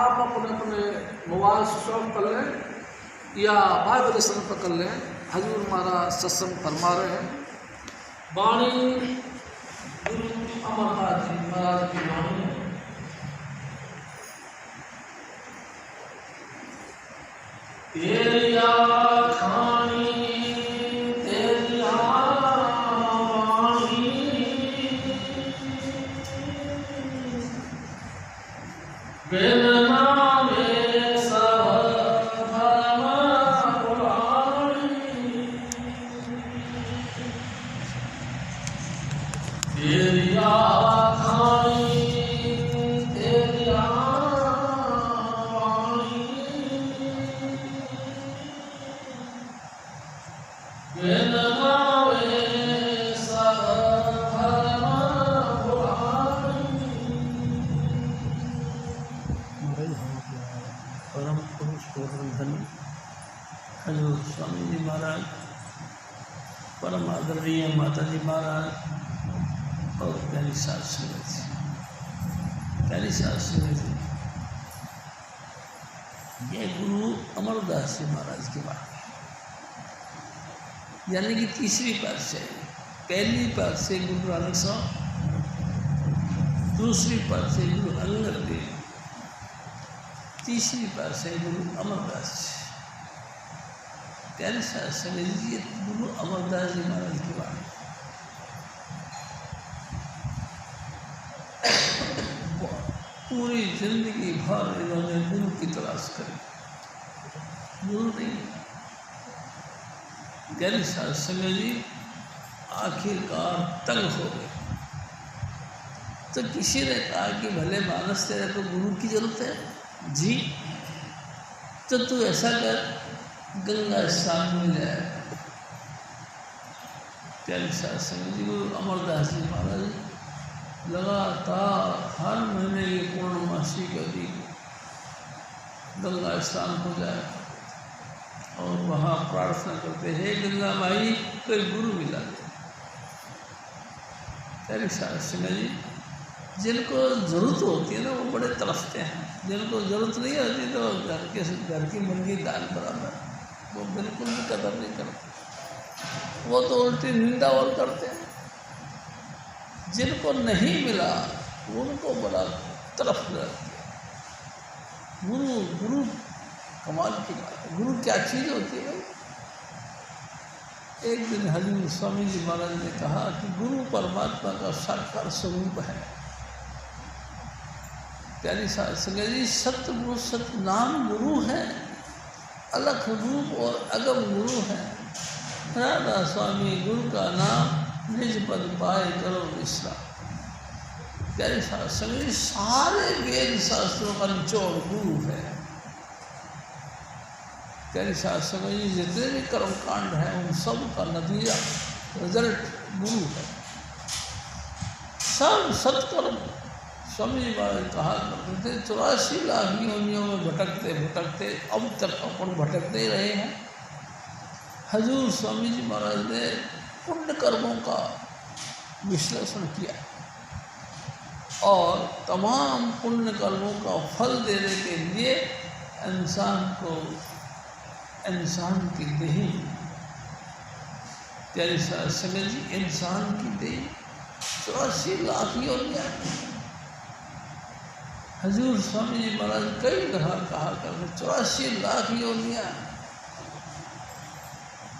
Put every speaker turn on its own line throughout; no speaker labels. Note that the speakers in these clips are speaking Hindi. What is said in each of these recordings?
आप अपने अपने मोबाइल स्विच ऑफ कर लें या बाइबल लिसन पर कर लें। हजूर महाराज सत्संग फरमा रहे हैं। वाणी गुरु अमरदास जी महाराज की वाणी है। तेरी आखानी तेरी वाणी बिन नामे सब धर्म पुराणी। तेरी आखानी तेरी वाणी बिन नामे सब धर्म पुराणी।
परम पुरुष धन हजूर स्वामी जी महाराज, परम आदरणीय माता जी महाराज और प्यारी सास संगत जी, प्यारी सास संगत जी, ये गुरु अमरदास जी महाराज की बात है, यानी कि तीसरी पातशाही। पहली पातशाही गुरु नानक साहब, दूसरी पातशाही गुरु अंगद देव, तीसरी पातशाही गुरु अमरदास जी। प्यारे सास संगत जी, ये गुरु अमरदास जी महाराज की बात है। पूरी जिंदगी भर इन्होंने गुरु की तलाश करी, गुरु नहीं। प्यारे सास संगत जी आखिरकार तंग हो गए, तो किसी ने कहा कि भले मानस तेरे को गुरु की जरूरत है जी, तो तू ऐसा कर, गंगा स्नान में जाए। प्यारी सास संगत जी, गुरु अमरदास जी महाराज लगातार हर महीने की पूर्णमासी के दिन गंगा स्नान हो जाए और वहाँ प्रार्थना करते, हे गंगा माई कोई गुरु मिला दे। प्यारी सास संगत जी, जिनको ज़रूरत होती है ना वो बड़े तरसते हैं, जिनको ज़रूरत नहीं होती तो घर की मुर्गी दाल बराबर, वो बिल्कुल भी कदर नहीं करते, वो तो उल्टी निंदा और करते हैं। जिनको नहीं मिला उनको बड़ा तरफ लगती है। गुरु कमाल की बात है। गुरु क्या चीज़ होती है भाई? एक दिन हजूर स्वामी जी महाराज ने कहा कि गुरु परमात्मा का साकार स्वरूप है। प्यारी सास संगत जी, सतगुरु सतनाम गुरु है, अलख रूप और अगम गुरु है। राधा स्वामी गुरु का नाम निज पद पाए करो विश्राम। प्यारी सास संगत जी, सारे वेद शास्त्रों का निचोड़ गुरु है। प्यारी सास संगत जी, जितने भी कर्मकांड हैं उन सब का नतीजा रिजल्ट गुरु है। सब सत्कर्म स्वामी जी महाराज कहा करते थे, 84 लाख योनियों में भटकते भटकते अब तक अपन भटकते ही रहे हैं। हजूर स्वामी जी महाराज ने पुण्य कर्मों का विश्लेषण किया और तमाम पुण्य कर्मों का फल देने के लिए इंसान की देही, प्यारी सास संगत जी, इंसान की देही 84 लाख योनियाँ। हजूर स्वामी जी महाराज कई दफा कहा करते 84 लाख योनियाँ।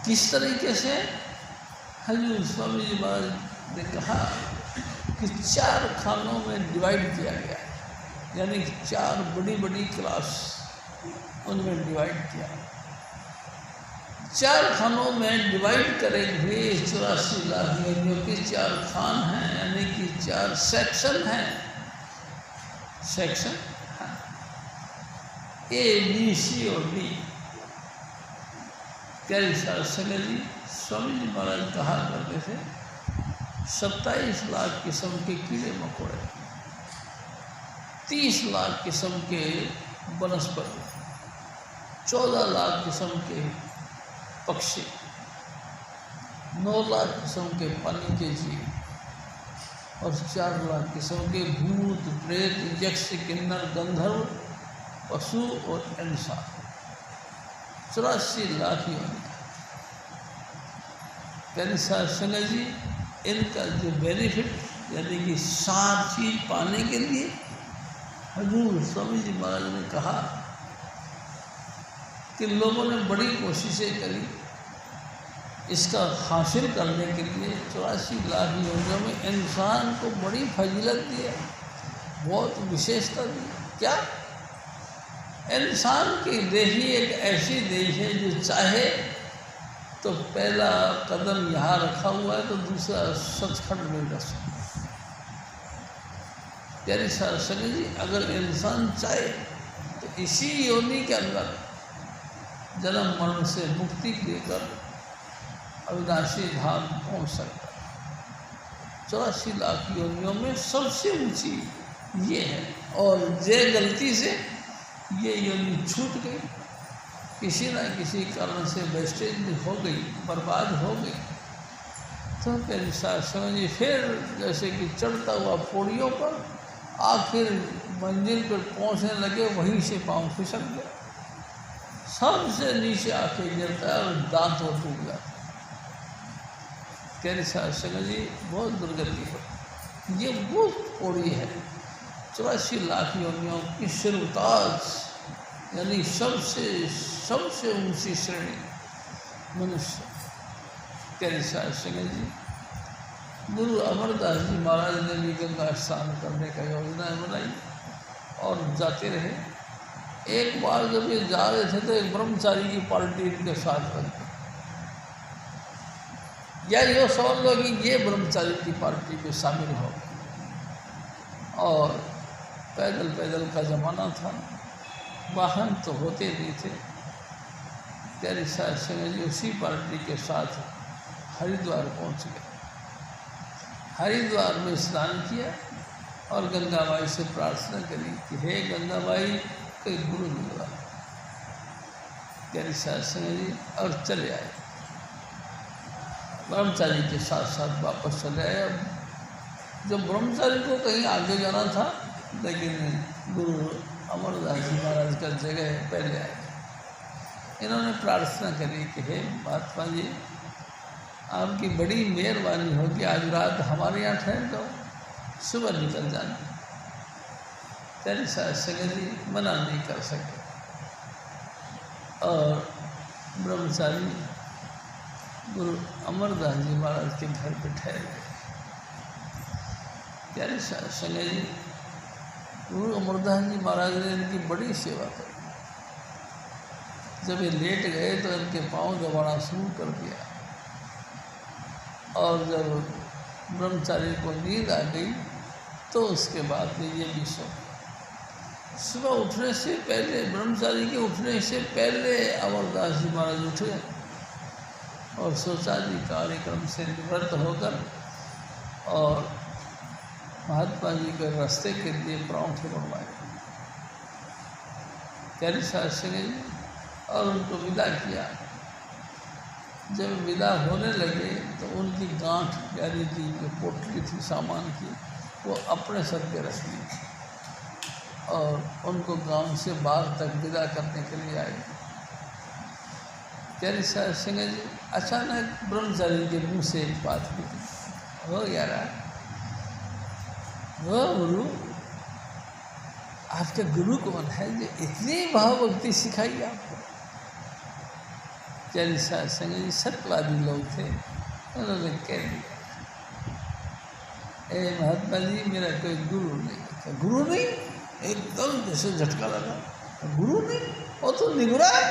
किस तरीके से? हजूर स्वामी जी महाराज ने कहा कि 4 खानों में डिवाइड किया गया है, यानी 4 बड़ी बड़ी क्लास उनमें डिवाइड किया। 4 खानों में डिवाइड करे हुए 84 लाख योनियों के 4 खान हैं, यानी कि 4 सेक्शन हैं। सेक्शन ए, बी, सी और डी। प्यारी सास संगत जी, स्वामी जी महाराज कहा करते थे 27 लाख किस्म के कीड़े मकोड़े, 30 लाख किस्म के वनस्पति, 14 लाख किस्म के पक्षी, 9 लाख किस्म के पानी के जीव और 4 लाख किस्म के भूत प्रेत यक्ष किन्नर गंधर्व पशु और इंसान, 84 लाख योनि। प्यारे साथ संगत जी, इनका जो बेनिफिट यानी कि सार चीज पाने के लिए हजूर स्वामी जी महाराज ने कहा कि लोगों ने बड़ी कोशिशें करी इसका हासिल करने के लिए। 84 लाख योनियों में इंसान को बड़ी फजीलत दी है, बहुत विशेषता दी। क्या? इंसान की देही एक ऐसी देही है जो चाहे तो पहला कदम यहाँ रखा हुआ है तो दूसरा सचखंड में रख सकता। प्यारी संगत जी, अगर इंसान चाहे तो इसी योनि के अंदर जन्म मरण से मुक्ति लेकर अविनाशी धाम पहुँच सकता है। 84 लाख योनियों में सबसे ऊंची ये है, और जे गलती से ये योनि छूट गई, किसी न किसी कारण से वेस्टेज हो गई, बर्बाद हो गई, तो प्यारी संगत जी फिर जैसे कि चढ़ता हुआ पौड़ियों पर आखिर मंजिल पर पहुंचने लगे, वहीं से पाँव फिसल गया, सबसे नीचे आके गिरता है और दांत और टूट जाता है। प्यारी संगत जी, बहुत दुर्गति है। ये वो पौड़ी है 84 लाख योनियों की सिरताज, यानी सबसे ऊंची श्रेणी मनुष्य। प्यारी संगत जी, गुरु अमरदास जी महाराज ने भी गंगा स्नान करने का योजना बनाई और जाते रहे। एक बार जब ये जा रहे थे तो एक ब्रह्मचारी की पार्टी इनके साथ बन गई, या ये समझ लो कि ये ब्रह्मचारी की पार्टी में शामिल हो गए। और पैदल का ज़माना था, वाहन तो होते नहीं थे। प्यारी संगत जी उसी पार्टी के साथ हरिद्वार पहुंच गए। हरिद्वार में स्नान किया और गंगा माई से प्रार्थना करी कि हे गंगा माई, कोई गुरु मिलवा। प्यारी संगत जी, और चले आए, ब्रह्मचारी के साथ साथ वापस चले आए। जब ब्रह्मचारी को कहीं आगे जाना था, लेकिन गुरु अमरदास जी महाराज का जगह पहले आए। इन्होंने प्रार्थना करी कि हे महात्मा जी, आपकी बड़ी मेहरबानी होगी, आज रात हमारे यहाँ ठहर जाओ, सुबह निकल जाना। तेरी संगत जी मना नहीं कर सके और ब्रह्मचारी गुरु अमरदास जी महाराज के घर पे ठहर गए। प्यारी संगत जी, गुरु अमरदास जी महाराज ने इनकी बड़ी सेवा करी। जब ये लेट गए तो इनके पाँव दबाना शुरू कर दिया, और जब ब्रह्मचारी को नींद आ गई तो उसके बाद ये भी सो। सुबह उठने से पहले, ब्रह्मचारी के उठने से पहले अमरदास जी महाराज उठे और सोचा जी कार्यक्रम से निवृत्त होकर और महात्मा जी के रास्ते के लिए परांठे बनवाए। प्यारी संगत जी, और उनको विदा किया। जब विदा होने लगे तो उनकी गांठ यानी कि जो पोटली थी सामान की, वो अपने सर पे रख ली और उनको गांव से बाहर तक विदा करने के लिए आए। प्यारी संगत जी, अचानक ब्रह्मचारी के मुँह से एक बात निकली, हो यार, वो गुरु, आपका गुरु कौन है जो इतनी भावभक्ति सिखाई आपको? प्यारी संगत जी, सत्यवादी लोग थे, उन्होंने कह दिया, ए महात्मा जी, मेरा कोई गुरु नहीं। गुरु नहीं? एकदम जैसे झटका लगा, गुरु नहीं, वो तो निगुरा है।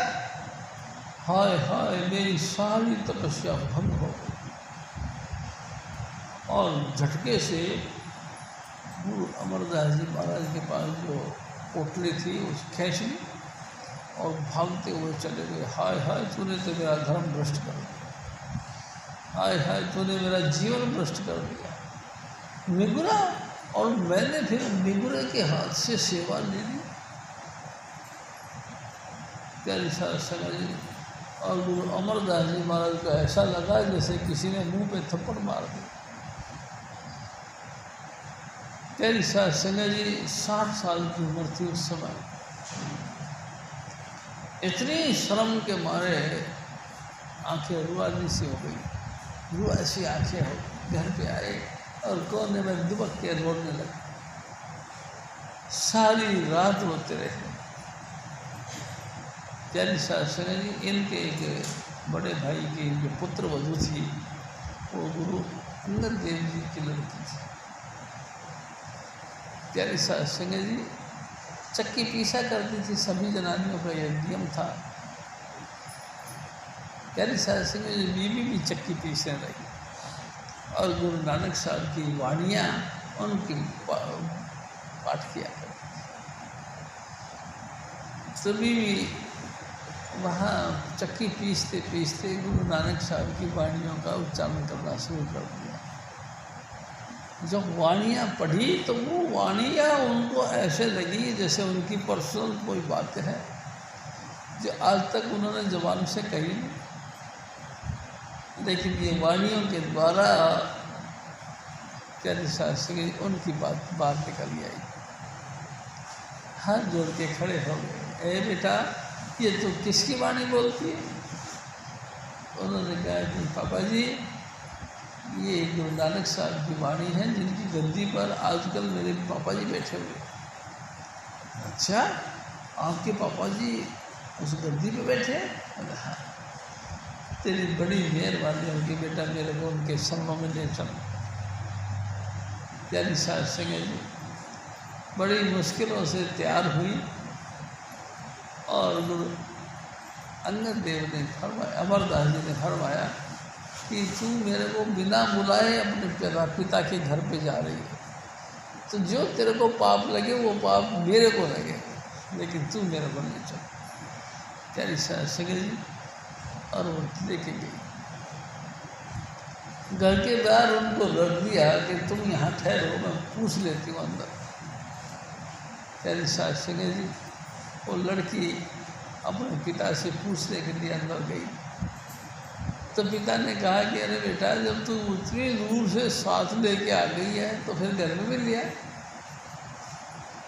हाय हाय, मेरी सारी तपस्या भंग हो गई। और झटके से गुरु अमरदास जी महाराज के पास जो पोटली थी उस खींच ली और भागते हुए चले गए। हाय हाय, तूने तो मेरा धर्म भ्रष्ट कर दिया, हाय हाय, तूने मेरा जीवन भ्रष्ट कर दिया। निगुरा, और मैंने फिर निगुरे के हाथ से सेवा ले ली। प्यारी संगत जी, और गुरु अमरदास जी महाराज को ऐसा लगा जैसे किसी ने मुंह पे थप्पड़ मार दिया। प्यारी संगत जी, 60 साल की उम्र थी उस समय। इतनी शर्म के मारे आंखें रुआनी सी हो गई, रुआ सी आंखें हो, घर पे आए और कोने में दुबक के रोने लगे। सारी रात रोते रहे। प्यारी शास्त्री जी, इनके एक बड़े भाई की जो पुत्र वधू थी वो गुरु अंगद देव जी की लड़की थी। प्यारी शास्त्री जी चक्की पीसा करती थी, सभी जनानियों का यह नियम था। प्यारी शास्त्री जी बीवी भी चक्की पीसने लगी और गुरु नानक साहब की वाणियाँ उनकी पाठ किया करती। सभी भी वहाँ चक्की पीसते पीसते गुरु नानक साहब की वाणियों का उच्चारण करना शुरू कर दिया। जब वाणियाँ पढ़ी तो वो वाणियाँ उनको ऐसे लगी जैसे उनकी पर्सनल कोई बात है जो आज तक उन्होंने ज़बान से कही नहीं, लेकिन ये वाणियों के द्वारा प्यारी शास्त्री उनकी बात बाहर निकल आई। हाथ जोड़ के खड़े हो गए, ए बेटा ये तो किसकी वाणी बोलती है? उन्होंने कहा कि पापा जी ये गुरु नानक साहब की वाणी है जिनकी गद्दी पर आजकल मेरे पापा जी बैठे हुए। अच्छा, आपके पापा जी उस गद्दी पे बैठे? हाँ, तेरी बड़ी मेहरबानी होगी बेटा, मेरे को उनके शरणों में ले चल। प्यारी शास्त्री जी बड़ी मुश्किलों से तैयार हुई और गुरु अंगद देव ने फरमाया, अमरदास जी ने फरमाया कि तू मेरे को बिना बुलाए अपने पिता के घर पे जा रही है, तो जो तेरे को पाप लगे वो पाप मेरे को लगे, लेकिन तू मेरे को नहीं चल। प्यारी शास्त्री जी और वो लेके गई। घर के बाहर उनको रख दिया कि तुम यहाँ ठहरो, मैं पूछ लेती हूँ अंदर। प्यारी शास्त्री जी वो लड़की अपने पिता से पूछने के लिए अंदर गई तो पिता ने कहा कि अरे बेटा, जब तू उतनी दूर से साथ लेके आ गई है तो फिर घर में भी लिया,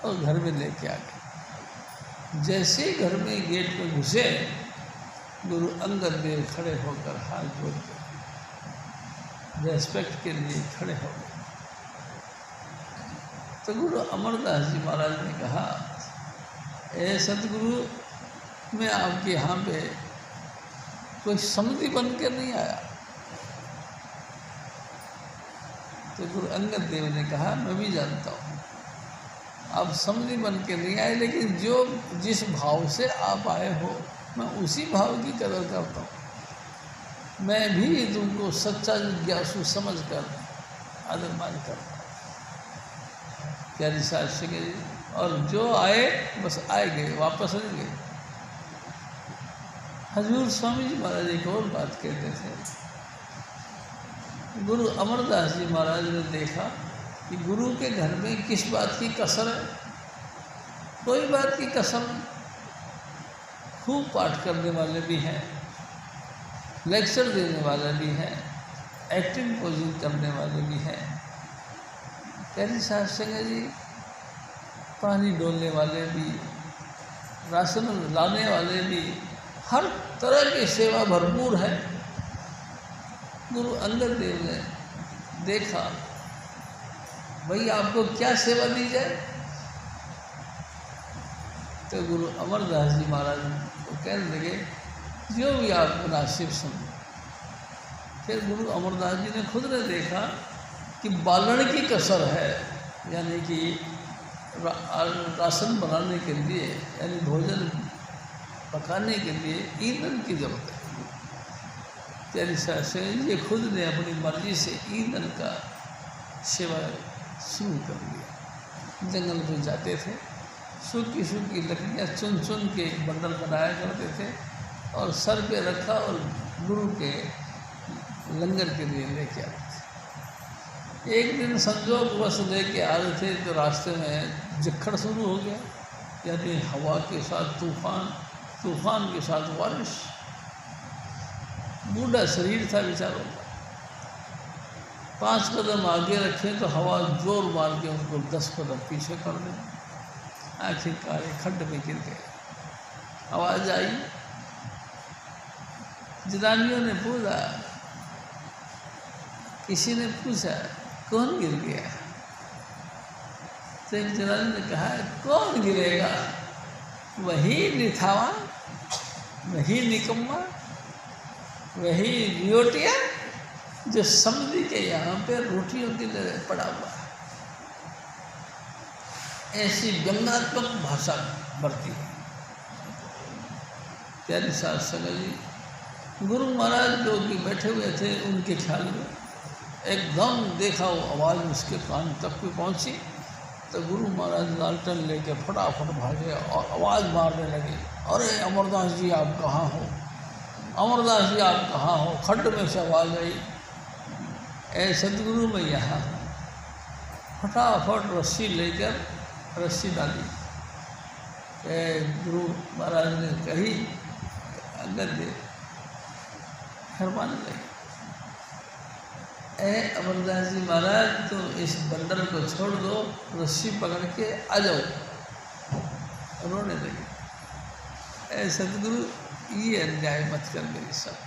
और घर में लेके आ गई। जैसे ही घर में गेट पे घुसे गुरु अंगद देव खड़े होकर हाथ जोड़ के रेस्पेक्ट के लिए खड़े हो गए। तो गुरु अमरदास जी महाराज ने कहा, ए सतगुरु, मैं आपके यहाँ पे कोई समधी बन के नहीं आया। तो गुरु अंगद देव ने कहा, मैं भी जानता हूँ आप समधी बन के नहीं आए, लेकिन जिस भाव से आप आए हो मैं उसी भाव की कदर करता हूँ। मैं भी तुमको सच्चा जिज्ञासु समझ कर आदर मान करता हूँ। प्यारी शास्त्री जी, और जो आए बस आए गए, वापस नहीं गए। हजूर स्वामी जी महाराज एक और बात कहते थे। गुरु अमरदास जी महाराज ने देखा कि गुरु के घर में किस बात की कसर है, कोई बात की कसर नहीं। खूब पाठ करने वाले भी हैं, लेक्चर देने वाले भी हैं, एक्टिंग पोजिंग करने वाले भी हैं। प्यारी शास्त्री जी पानी डोलने वाले भी, राशन लाने वाले भी, हर तरह की सेवा भरपूर है। गुरु अंगद देव ने देखा, भाई आपको क्या सेवा दी जाए? तो गुरु अमरदास जी महाराज को कहने लगे, जो भी आप मुनासिब समझो। फिर गुरु अमरदास जी ने खुद ने देखा कि बालन की कसर है, यानी कि राशन बनाने के लिए, यानी भोजन पकाने के लिए ईंधन की जरूरत है। प्यारी शास्त्री ये खुद ने अपनी मर्जी से ईंधन का सेवा शुरू कर दिया। जंगल में जाते थे, सूखी सूखी लकड़ियाँ चुन चुन के एक बंडल बनाया करते थे और सर पे रखा और गुरु के लंगर के लिए लेके आते थे। एक दिन संजोगवश लेके आ रहे थे तो रास्ते में जक्खड़ शुरू हो गया, यानी हवा के साथ तूफान, तूफान के साथ बारिश। बूढ़ा शरीर था बेचारों का, 5 कदम आगे रखे तो हवा जोर मार के उनको 10 कदम पीछे कर दे। आखिरकार एक खड्ड में गिर गए। आवाज़ आई। जनानियों ने पूछा, किसी ने पूछा कौन गिर गया? तो एक जनानी ने कहा, कौन गिरेगा? वही निथावा, वही निकम्मा, वही रियोटिया जो समझी के यहाँ पे रोटियों के लिए पड़ा हुआ है। ऐसी व्यंग्यात्मक भाषा बरती है। प्यारी साध संगत जी, गुरु महाराज जो कि बैठे हुए थे, उनके ख्याल में एकदम देखा वो आवाज़ उसके कान तक भी पहुँची, तो गुरु महाराज लालटेन लेके फटाफट भागे और आवाज़ मारने लगे, अरे अमरदास जी आप कहाँ हो, अमरदास जी आप कहाँ हो? खड्ड में से आवाज़ आई, ए सदगुरु मैं यहाँ हूँ। फटाफट रस्सी लेकर रस्सी डाली। गुरु महाराज ने कही, अंदर दे, फरमाने लगे, ए अमरदास जी महाराज तो इस बंदर को छोड़ दो, रस्सी पकड़ के आ जाओ। रोने लगे, ए सदगुरु ये अन्याय मत कर मेरे साथ,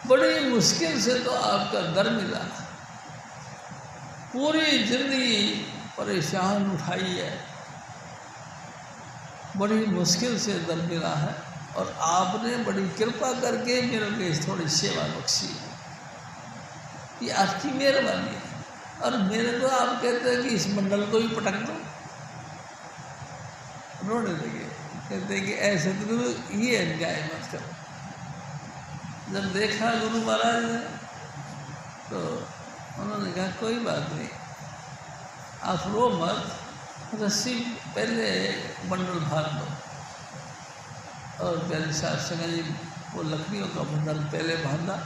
बड़ी मुश्किल से तो आपका दर मिला, पूरी जिंदगी परेशान उठाई है, बड़ी मुश्किल से दर मिला है, और आपने बड़ी कृपा करके मेरे को थोड़ी सेवा बख्शी है, ये आपकी मेहरबानी है। और मेरे को आप कहते हैं कि इस मंडल को ही पटक दो। रोने लगे, कहते हैं कि ऐसे तो गुरु ये अन्याय मत करो। जब देखा गुरु महाराज ने तो उन्होंने कहा, कोई बात नहीं, आप रो मत, रस्सी पहले बंडल बांध दो। और प्यारी साध संगत जी वो लकड़ियों का बंडल पहले बांधा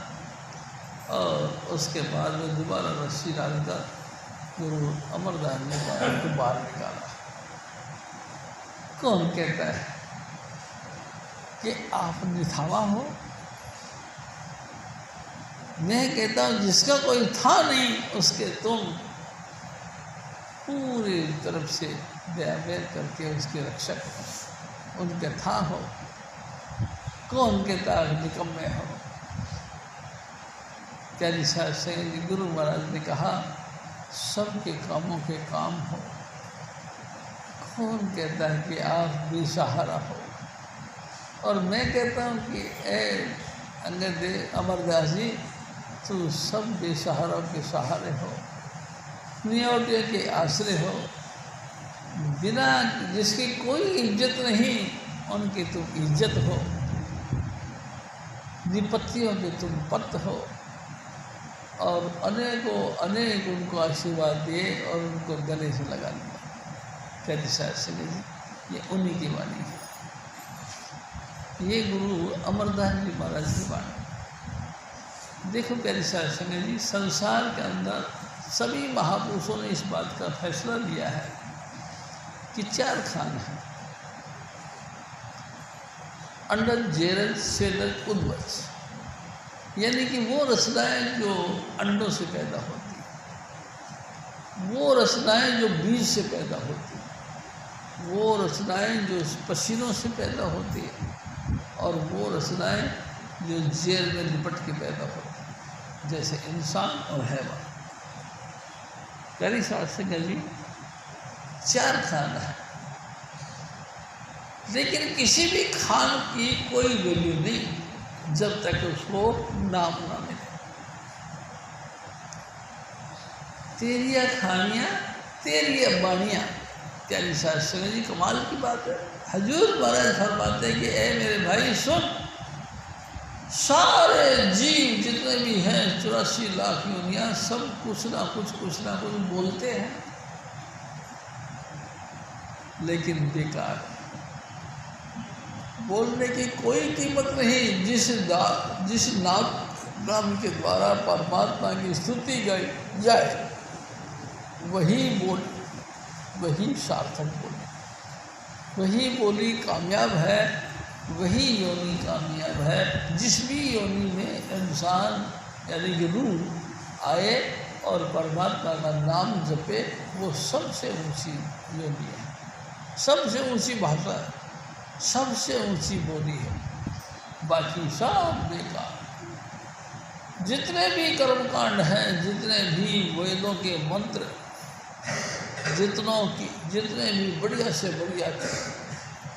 और उसके बाद में दोबारा रस्सी डालकर गुरु अमरदास ने उनको बाहर निकाला। कौन कहता है कि आप निथावा हो? मैं कहता हूँ जिसका कोई था नहीं उसके तुम पूरी तरफ से दयावेर करके उसके रक्षक हो, उनके था हो। कौन कहता है निकम्मे हो? प्यारी साध संगत जी, गुरु महाराज ने कहा, सबके कामों के काम हो। कौन कहता है कि आप बेसहारा हो? और मैं कहता हूँ कि ए अंगद अमरदास जी, तू सब बेसहारों के सहारे हो, नियोटियों के आश्रय हो, बिना जिसकी कोई इज्जत नहीं उनकी तुम इज्जत हो, विपत्तियों के तुम पत हो, और अनेकों अनेक उनको आशीर्वाद दिए और उनको गले से लगा दिया। कहते साथ संगत जी, ये उन्हीं की वाणी है, ये गुरु अमरदास जी महाराज की वाणी। देखो प्यारी साध संगत जी, संसार के अंदर सभी महापुरुषों ने इस बात का फैसला लिया है कि 4 खान हैं, अंडज, जेरज, सेदज, उद्वज, यानी कि वो रचनाएं जो अंडों से पैदा होती हैं, वो रचनाएं जो बीज से पैदा होती हैं, वो रचनाएं जो पसीनों से पैदा होती हैं, और वो रचनाएं जो जेल में लिपट के पैदा होती हैं, जैसे इंसान और हैवान। प्यारी साध संगत जी, 4 खान है, लेकिन किसी भी खान की कोई वैल्यू नहीं जब तक उसको नाम ना मिले। तेरिया खानियाँ तेरिया बानियाँ। प्यारी साध संगत जी, कमाल की बात है। हजूर महाराज फरमाते हैं कि ए मेरे भाई सुन, सारे जीव जितने भी हैं 84 लाख योनियाँ, सब कुछ ना कुछ बोलते हैं, लेकिन बेकार, बोलने की कोई कीमत नहीं। जिस नाम के द्वारा परमात्मा की स्तुति गाई जाए वही बोल, वही सार्थक बोली, वही बोली कामयाब है, वही योनि कामयाब है। जिस भी योनि में इंसान यानी कि रूह आए और परमात्मा का नाम जपे, वो सबसे ऊंची योनि है, सबसे ऊंची भाषा है। सबसे ऊंची बोली है, बाकी सब बेकार। जितने भी कर्मकांड हैं, जितने भी वेदों के मंत्र, जितने भी बढ़िया से बढ़िया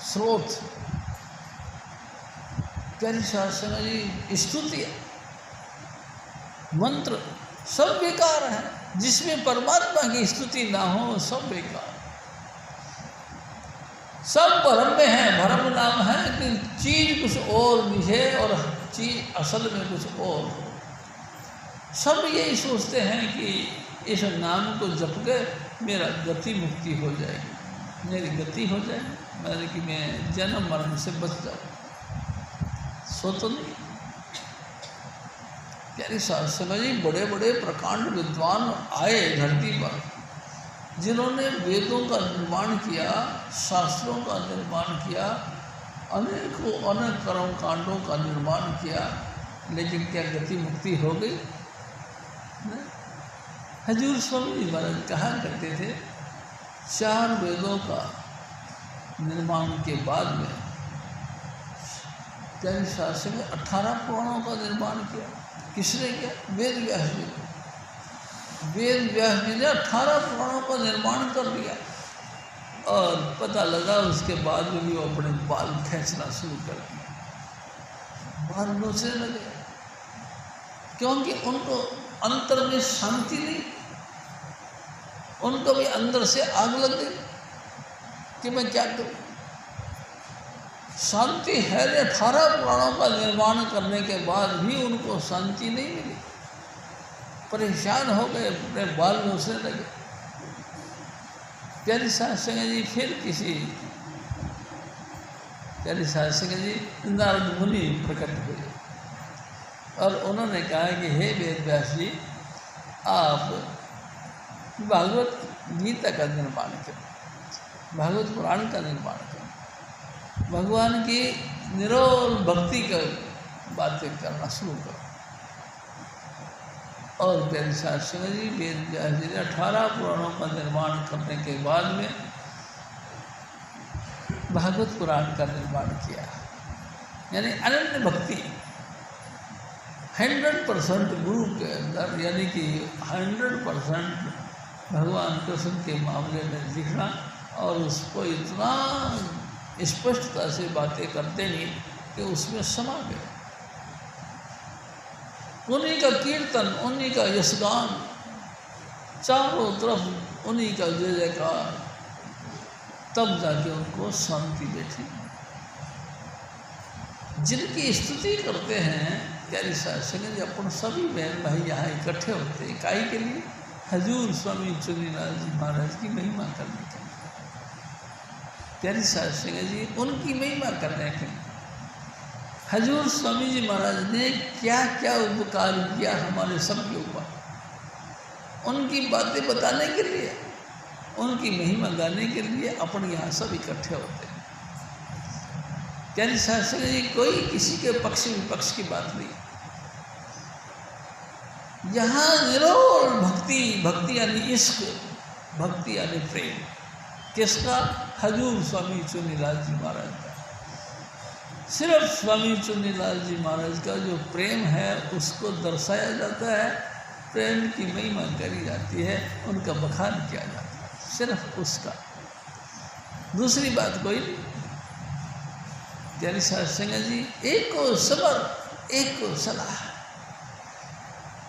स्रोत, प्यारी शासन जी स्तुतियाँ, मंत्र सब बेकार है। जिसमें परमात्मा की स्तुति ना हो सब बेकार, सब भ्रम में है। भ्रम नाम है कि चीज कुछ और दिखे और चीज असल में कुछ और हो। सब यही सोचते हैं कि इस नाम को जप के मेरा गति मुक्ति हो जाएगी, मेरी गति हो जाएगी, मेरे कि मैं जन्म मरण से बच जाऊँ। सो तो नहीं। प्यारी शासन जी, बड़े बड़े प्रकांड विद्वान आए धरती पर, जिन्होंने वेदों का निर्माण किया, शास्त्रों का निर्माण किया, अनेक कर्म कांडों का निर्माण किया, लेकिन क्या गति मुक्ति हो गई? नहीं। हजूर स्वामी जी महाराज कहा करते थे, 4 वेदों का निर्माण के बाद में प्यारी शासन में 18 पुराणों का निर्माण किया। किसने किया? वेद व्यास जी ने। वेद व्यास जी ने 18 पुराणों का निर्माण कर दिया और पता लगा उसके बाद में भी वो अपने बाल खींचना शुरू कर दिया, बाल नोचने लगे, क्योंकि उनको अंतर में शांति नहीं, उनको भी अंदर से आग लग गई कि मैं क्या करूं। शांति है, 18 पुराणों का निर्माण करने के बाद भी उनको शांति नहीं मिली, परेशान हो गए, अपने बाल नोचने लगे। प्यारी साध संगत जी फिर प्यारी साध संगत जी नारद मुनि प्रकट हुए और उन्होंने कहा कि हे वेद व्यास जी, आप भागवत गीता का निर्माण करें, भागवत पुराण का निर्माण करें, भगवान की निरोल भक्ति का बातें करना शुरू करो। और प्यारी साध संगत जी, वेद व्यास जी ने 18 पुराणों का निर्माण करने के बाद में भागवत पुराण का निर्माण किया, यानी अनन्य भक्ति 100% गुरु के अंदर, यानी कि 100% भगवान कृष्ण के मामले में दिखना और उसको इतना स्पष्टता से बातें करते नहीं कि उसमें समा गए। उन्हीं का कीर्तन, उन्हीं का यशगान, चारों तरफ उन्हीं का जय जयकार, तब जाके उनको शांति बैठी। जिनकी स्तुति करते हैं प्यारी साध संगत जी, अपन सभी बहन भाई यहाँ इकट्ठे होते हैं, काई के लिए? हजूर स्वामी चुनीलाल जी महाराज की महिमा करने के लिए। प्यारी साध संगत जी उनकी महिमा करने के लिए हजूर स्वामी जी महाराज ने क्या क्या उपकार किया हमारे सबके ऊपर, उनकी बातें बताने के लिए, उनकी महिमा गाने के लिए अपन यहाँ सब इकट्ठे होते हैं। प्यारी साध संगत जी, कोई किसी के पक्ष विपक्ष की बात नहीं, यहाँ निरोल भक्ति, भक्ति यानी इश्क, भक्ति यानी प्रेम। किसका? हजूर स्वामी चुनीलाल जी महाराज का। सिर्फ स्वामी चुनीलाल जी महाराज का जो प्रेम है उसको दर्शाया जाता है, प्रेम की महिमा करी जाती है, उनका बखान किया जाता है, सिर्फ उसका, दूसरी बात कोई नहीं। प्यारी साध संगत जी, एक को सबर, एक को सलाह,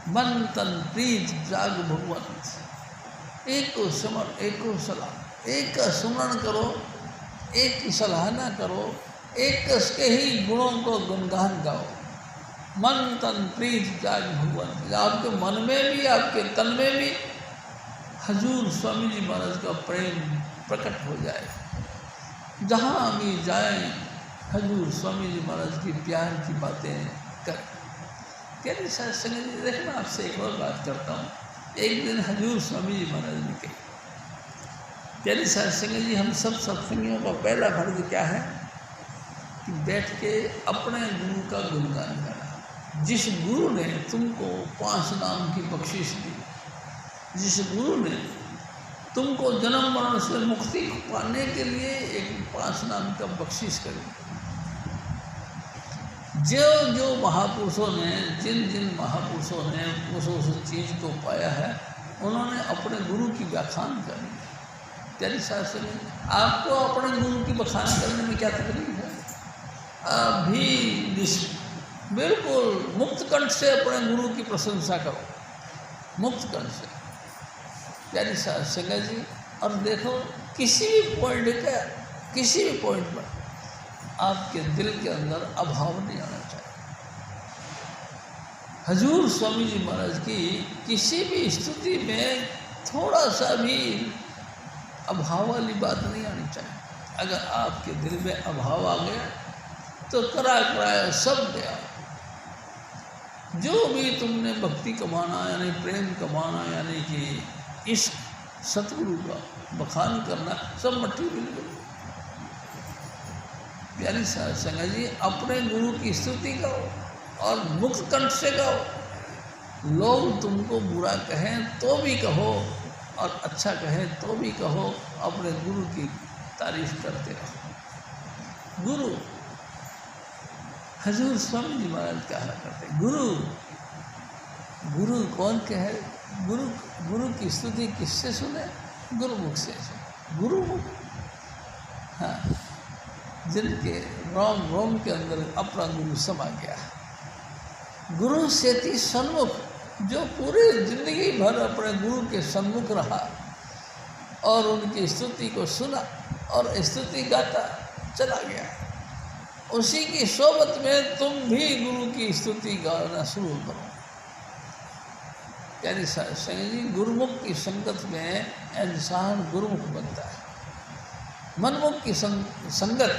मन तन प्रीत जाग भगवंत, एक को समर, एक को सलाह, एक का सुमरण करो, एक की सराहना करो, एक के ही गुणों को गुणगान गाओ। मन तन प्रीत जाग भगवंत, आपके मन में भी, आपके तन में भी हजूर स्वामी जी महाराज का प्रेम प्रकट हो जाए। जहाँ भी जाएं हजूर स्वामी जी महाराज की प्यार की बातें करें। प्यारे साध संगत जी, देखना आपसे एक और बात करता हूँ। एक दिन हजूर स्वामी जी महाराज ने कही, प्यारे साध संगत जी, हम सब सत्संगियों का पहला फर्ज क्या है कि बैठ के अपने गुरु का गुणगान करना। जिस गुरु ने तुमको 5 नाम की बख्शिश दी, जिस गुरु ने तुमको जन्म मरण से मुक्ति पाने के लिए एक 5 नाम का बख्शिश करें। जो जो महापुरुषों ने जिन महापुरुषों ने उस चीज़ को पाया है, उन्होंने अपने गुरु की व्याख्यान करनी है। प्यारी शास्त्र में आपको अपने गुरु की व्याख्यान करने में क्या तकलीफ है? आप भी बिल्कुल मुक्त कंठ से अपने गुरु की प्रशंसा करो, मुक्त कंठ से। प्यारी शास्त्र जी, और देखो किसी भी पॉइंट पर आपके दिल के अंदर अभाव नहीं आना चाहिए। हजूर स्वामी जी महाराज की किसी भी स्तुति में थोड़ा सा भी अभाव वाली बात नहीं आनी चाहिए। अगर आपके दिल में अभाव आ गया तो कराया सब गया। जो भी तुमने भक्ति कमाना यानी प्रेम कमाना यानी कि इश्क सतगुरु का बखान करना सब मट्टी मिल गई। प्यारी संगत जी, अपने गुरु की स्तुति गाओ और मुक्त कंठ से गाओ। लोग तुमको बुरा कहें तो भी कहो और अच्छा कहें तो भी कहो, अपने गुरु की तारीफ करते रहो। गुरु हजूर स्वामी जी महाराज कहा करते, गुरु कौन कहे? गुरु की स्तुति किससे सुने? गुरुमुख से सुने। गुरुमुख, हाँ, जिनके रोम के अंदर अपना गुरु समा गया। गुरु सेती सन्मुख, जो पूरी जिंदगी भर अपने गुरु के सन्मुख रहा और उनकी स्तुति को सुना और स्तुति गाता चला गया, उसी की सोबत में तुम भी गुरु की स्तुति गाना शुरू करो। यानी संगत जी, गुरुमुख की संगत में इंसान गुरुमुख बनता है। मनमुख की संगत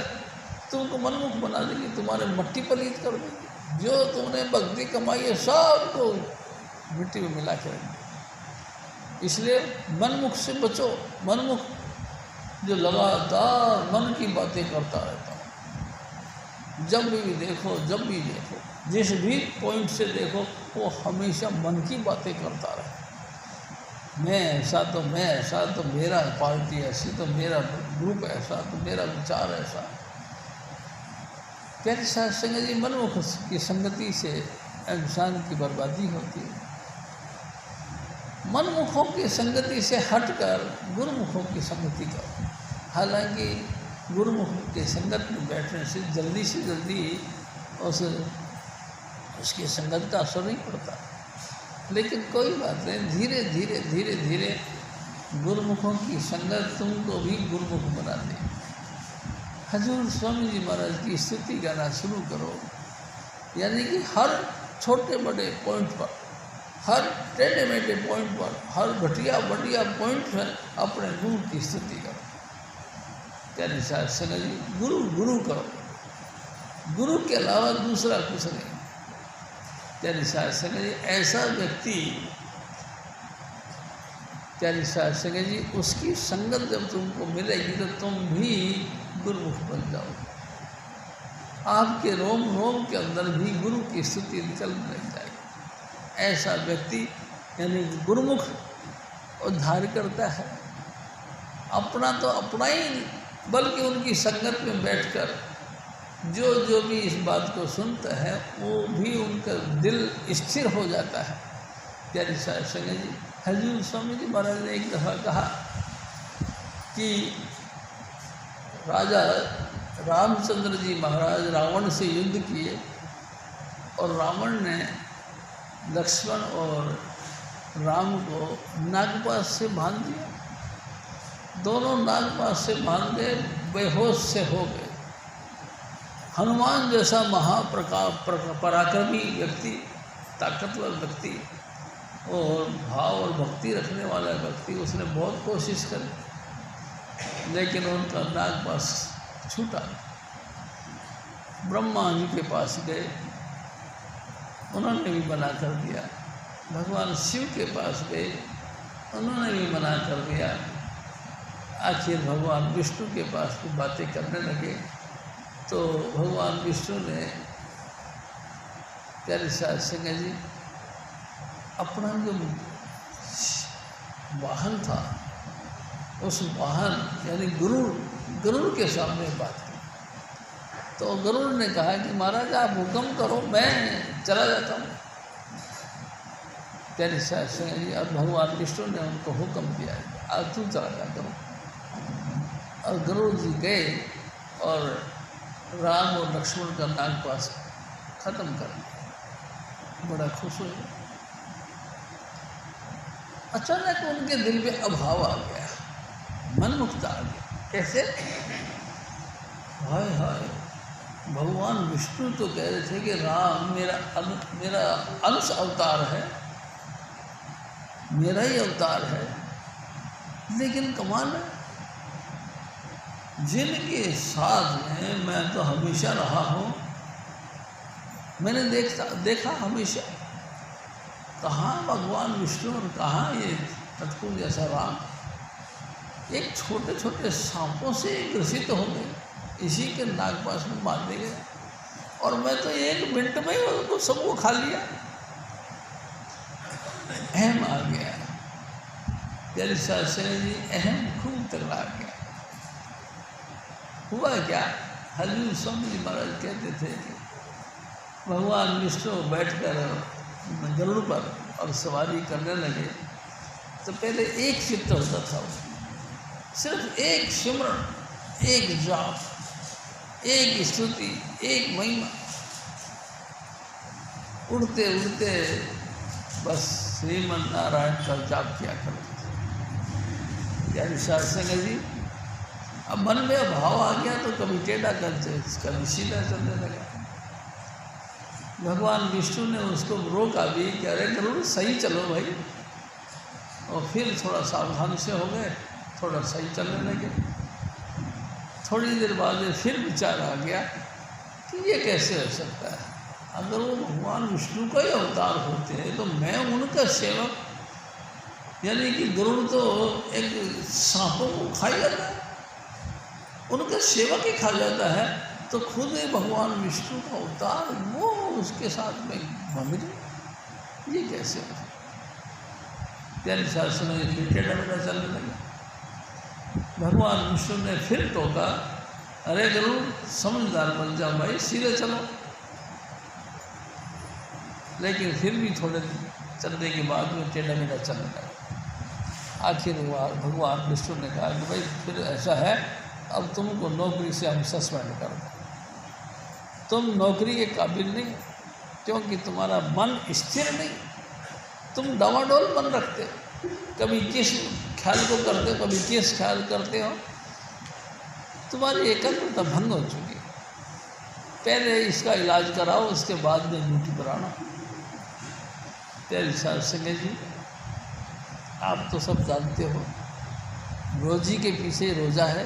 तुमको मनमुख बना देगी, तुम्हारे मट्टी पलीत कर देगी। जो तुमने भक्ति कमाई है सबको मिट्टी में मिला के रखेंगे। इसलिए मनमुख से बचो। मनमुख जो लगातार मन की बातें करता रहता है, जब भी देखो जिस भी पॉइंट से देखो, वो हमेशा मन की बातें करता रहे। मैं ऐसा तो मेरा पार्टी ऐसी, तो मेरा ग्रुप ऐसा, तो मेरा विचार ऐसा। प्यारी संगत जी, मनमुख की संगति से इंसान की बर्बादी होती है। मनमुखों की संगति से हटकर गुरुमुखों की संगति करो। हालांकि गुरुमुख के संगत में बैठने से जल्दी उसकी संगत का असर नहीं पड़ता, लेकिन कोई बात नहीं, धीरे धीरे गुरुमुखों की संगत तुमको भी गुरुमुख बना दे। हजूर स्वामी जी महाराज की स्तुति गाना शुरू करो। यानी कि हर छोटे बड़े पॉइंट पर, हर टेढ़े मेढ़े पॉइंट पर, हर घटिया बढ़िया पॉइंट पर अपने गुरु की स्तुति करो। यानी संगत जी, गुरु करो, गुरु के अलावा दूसरा कुछ नहीं। यानी संगत जी, ऐसा व्यक्ति, यानी संगत जी, उसकी संगत जब तुमको मिलेगी तो तुम भी गुरुमुख बन जाओगे। आपके रोम के अंदर भी गुरु की स्तुति निकल नहीं जाएगी। ऐसा व्यक्ति यानी गुरुमुख उद्धार करता है। अपना तो अपना ही, बल्कि उनकी संगत में बैठकर जो भी इस बात को सुनता है, वो भी उनका दिल स्थिर हो जाता है। प्यारी संगत जी, हजूर स्वामी जी महाराज ने एक दफ़ा कहा कि राजा रामचंद्र जी महाराज रावण से युद्ध किए और रावण ने लक्ष्मण और राम को नागपाश से बांध दिया। दोनों नागपाश से बांध गए, बेहोश से हो गए। हनुमान जैसा पराक्रमी व्यक्ति, ताकतवर व्यक्ति और भाव और भक्ति रखने वाला व्यक्ति, उसने बहुत कोशिश करी, लेकिन उनका नागपाश छूटा। ब्रह्मा जी के पास गए, उन्होंने भी मना कर दिया। भगवान शिव के पास गए, उन्होंने भी मना कर दिया। आखिर भगवान विष्णु के पास भी बातें करने लगे, तो भगवान विष्णु ने, प्यारी संगत जी, अपना जो वाहन था उस वाहन यानी गरुड़ के सामने बात की। तो गरुड़ ने कहा कि महाराज आप हुक्म करो, मैं चला जाता हूँ। प्यारे साहब सिंह जी, अब भगवान विष्णु ने उनको हुक्म दिया, अब तू चला जा करो। और गरुड़ जी गए और राम और लक्ष्मण का नागपाश खत्म कर दिया। बड़ा खुश हुए। अचानक उनके दिल में अभाव आ गया, मन मुक्त आ गया। कैसे? हाय हाय, भगवान विष्णु तो कह रहे थे कि राम मेरा अंश अवतार है, मेरा ही अवतार है, लेकिन कमाल है, जिनके साथ में मैं तो हमेशा रहा हूँ, मैंने देखा हमेशा, कहाँ भगवान विष्णु और कहाँ ये तत्पुरुष जैसा राम, एक छोटे छोटे सांपों से ग्रसित हो गए, इसी के नागपाश में मार दे गए, और मैं तो 1 मिनट में ही उनको सबको खा लिया। अहम आ गया, प्यारी सासरे जी, अहम खूब तगड़ा गया। हुआ क्या, हजूर स्वामी जी महाराज कहते थे कि भगवान विष्णु बैठकर गरुड़ पर और सवारी करने लगे, तो पहले एक चित्त होता था, सिर्फ एक सिमरण, एक जाप, एक स्तुति, एक महिमा। उड़ते उड़ते बस श्रीमन नारायण का जाप किया करते थे। यानी शास्त्र जी, अब मन में भाव आ गया तो कभी टेढ़ा करते, कभी सीधा चलने लगा। भगवान विष्णु ने उसको रोका भी कि अरे गरुड़ सही चलो भाई, और फिर थोड़ा सावधान से हो गए, थोड़ा सही चलने लगे। थोड़ी देर बाद फिर विचार आ गया कि ये कैसे हो सकता है, अगर वो भगवान विष्णु का ही अवतार होते हैं तो मैं उनका सेवक, यानी कि गरुड़ तो एक सांपों को खा जाता है, उनका सेवक ही खा जाता है, तो खुद भगवान विष्णु का अवतार वो उसके साथ में भमिल, ये कैसे हो? प्यारे शास्त्र में फिर टेढ़ा मेढ़ा चलने लगा। भगवान विष्णु ने फिर टोका, अरे गरुड़ समझदार बन जाओ भाई, सीधे चलो। लेकिन फिर भी थोड़े चलने के बाद में टेढ़ा मेढ़ा चलने लगा। आखिर भगवान विष्णु ने कहा कि भाई फिर ऐसा है, अब तुमको नौकरी से हम सस्पेंड कर दें, तुम नौकरी के काबिल नहीं, क्योंकि तुम्हारा मन स्थिर नहीं, तुम डावाडोल मन रखते, कभी किस ख्याल को करते हो, कभी किस ख्याल करते हो, तुम्हारी एकाग्रता भंग हो चुकी है। पहले इसका इलाज कराओ, उसके बाद में ड्यूटी पर आना। तेरे साथ सिंह जी, आप तो सब जानते हो, रोजी के पीछे रोज़ा है।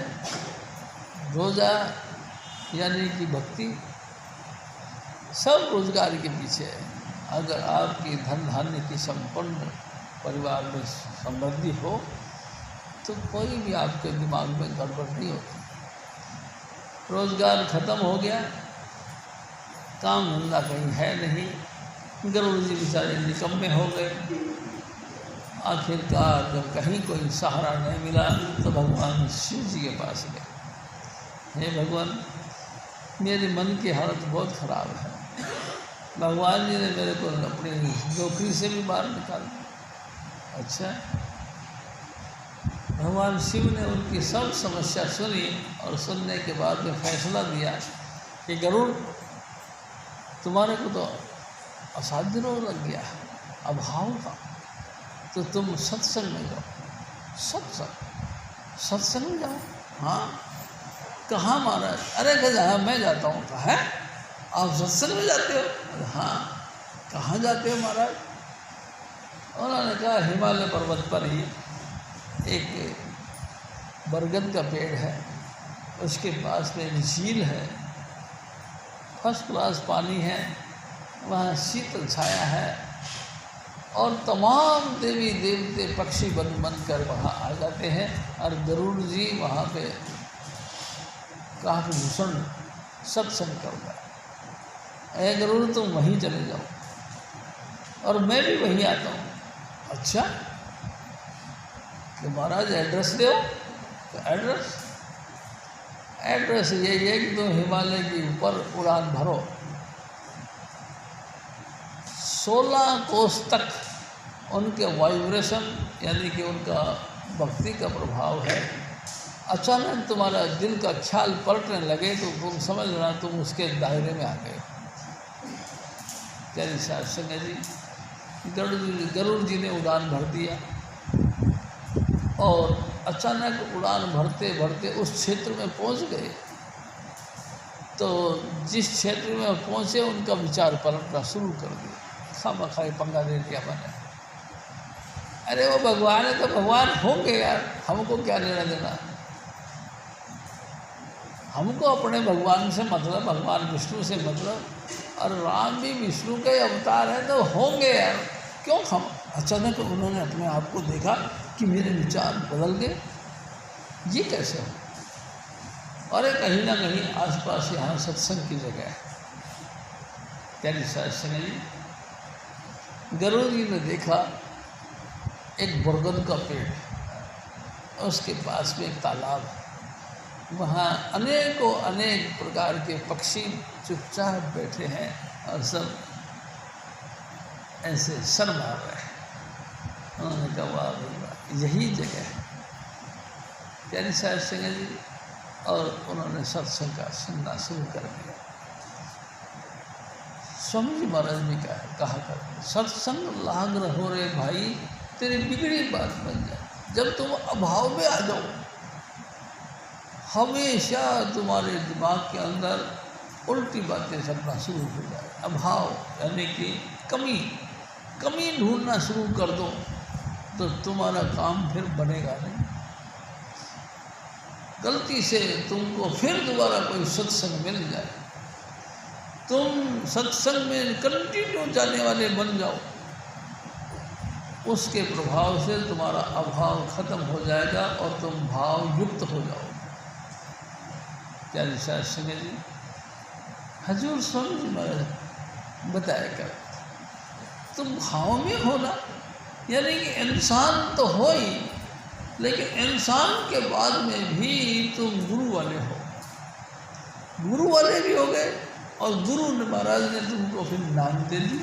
रोज़ा यानी कि भक्ति, सब रोजगार के पीछे है। अगर आपकी धन धान्य की संपन्न परिवार में समृद्धि हो तो कोई भी आपके दिमाग में गड़बड़ नहीं होती। रोजगार खत्म हो गया, काम धंधा कहीं है नहीं, गरुड़ जी बेचारे निकम्मे हो गए। आखिरकार जब कहीं कोई सहारा नहीं मिला तो भगवान शिव जी के पास गए, हे भगवान मेरे मन की हालत बहुत ख़राब है, भगवान जी ने मेरे को अपनी नौकरी से भी बाहर निकाल दिया। अच्छा, भगवान शिव ने उनकी सब समस्या सुनी और सुनने के बाद में फैसला दिया कि गरुड़ तुम्हारे को तो असाध्य रोग लग गया है, अभाव का, तो तुम सत्संग में जाओ। सत्संग में जाओ? हाँ। कहाँ महाराज? अरे कहा मैं जाता हूँ। कहा है आप सत्संग में जाते हो? हाँ। कहाँ जाते हो महाराज? उन्होंने कहा हिमालय पर्वत पर ही एक बरगद का पेड़ है, उसके पास में एक झील है, फर्स्ट क्लास पानी है, वहाँ शीतल छाया है और तमाम देवी देवते पक्षी बन कर वहाँ आ जाते हैं और गरुड़ जी वहाँ पे काकभूषण सत्संग कर रहा है। ऐ गरुड़ तुम वहीं चले जाओ और मैं भी वहीं आता हूँ। अच्छा कि महाराज एड्रेस दो, तो एड्रेस यही है कि तुम हिमालय के ऊपर उड़ान भरो, 16 कोस तक उनके वाइब्रेशन यानी कि उनका भक्ति का प्रभाव है। अचानक तुम्हारा दिल का ख्याल पलटने लगे तो तुम समझ लेना तुम उसके दायरे में आ गए। प्यारी साध संगत जी, गरुड़ जी ने उड़ान भर दिया और अचानक उड़ान भरते भरते उस क्षेत्र में पहुंच गए। तो जिस क्षेत्र में पहुंचे उनका विचार पलटना शुरू कर दिया, खामा खाई पंगा दे दिया मैंने, अरे वो भगवान है तो भगवान होंगे यार, हमको क्या लेना देना, हमको अपने भगवान से मतलब, भगवान विष्णु से मतलब, और राम भी विष्णु के अवतार हैं तो होंगे यार, क्यों हम। अचानक उन्होंने अपने आप को देखा कि मेरे विचार बदल गए, ये कैसे हो। और कहीं ना कहीं आसपास यहाँ सत्संग की जगह है। प्यारी साध संगत जी, गरुड़ जी ने देखा एक बरगद का पेड़, उसके पास में एक तालाब है, वहाँ अनेकों अनेक प्रकार के पक्षी चुपचाप बैठे हैं और सब ऐसे सर मार रहे हैं। उन्होंने कहा वाह भाई वाह, यही जगह है। प्यारी साध संगत जी, और उन्होंने सत्संग का सुनना शुरू कर दिया। स्वामी जी महाराज ने कहा कर सत्संग लाग रहो रे भाई, तेरी बिगड़ी बात बन जाए। जब तुम अभाव में आ जाओ, हमेशा तुम्हारे दिमाग के अंदर उल्टी बातें चलना शुरू हो जाए। अभाव यानी कि कमी ढूंढना शुरू कर दो तो तुम्हारा काम फिर बनेगा नहीं। गलती से तुमको फिर दोबारा कोई सत्संग मिल जाए, तुम सत्संग में कंटिन्यू जाने वाले बन जाओ, उसके प्रभाव से तुम्हारा अभाव खत्म हो जाएगा और तुम भाव युक्त हो जाओ। प्यारी साध संगत जी, हजूर स्वामी जी महाराज बताया कर, तुम भाव में हो ना, यानी कि इंसान तो हो ही, लेकिन इंसान के बाद में भी तुम गुरु वाले हो, गुरु वाले भी हो गए। और गुरु ने महाराज ने तुमको फिर नाम दे दी,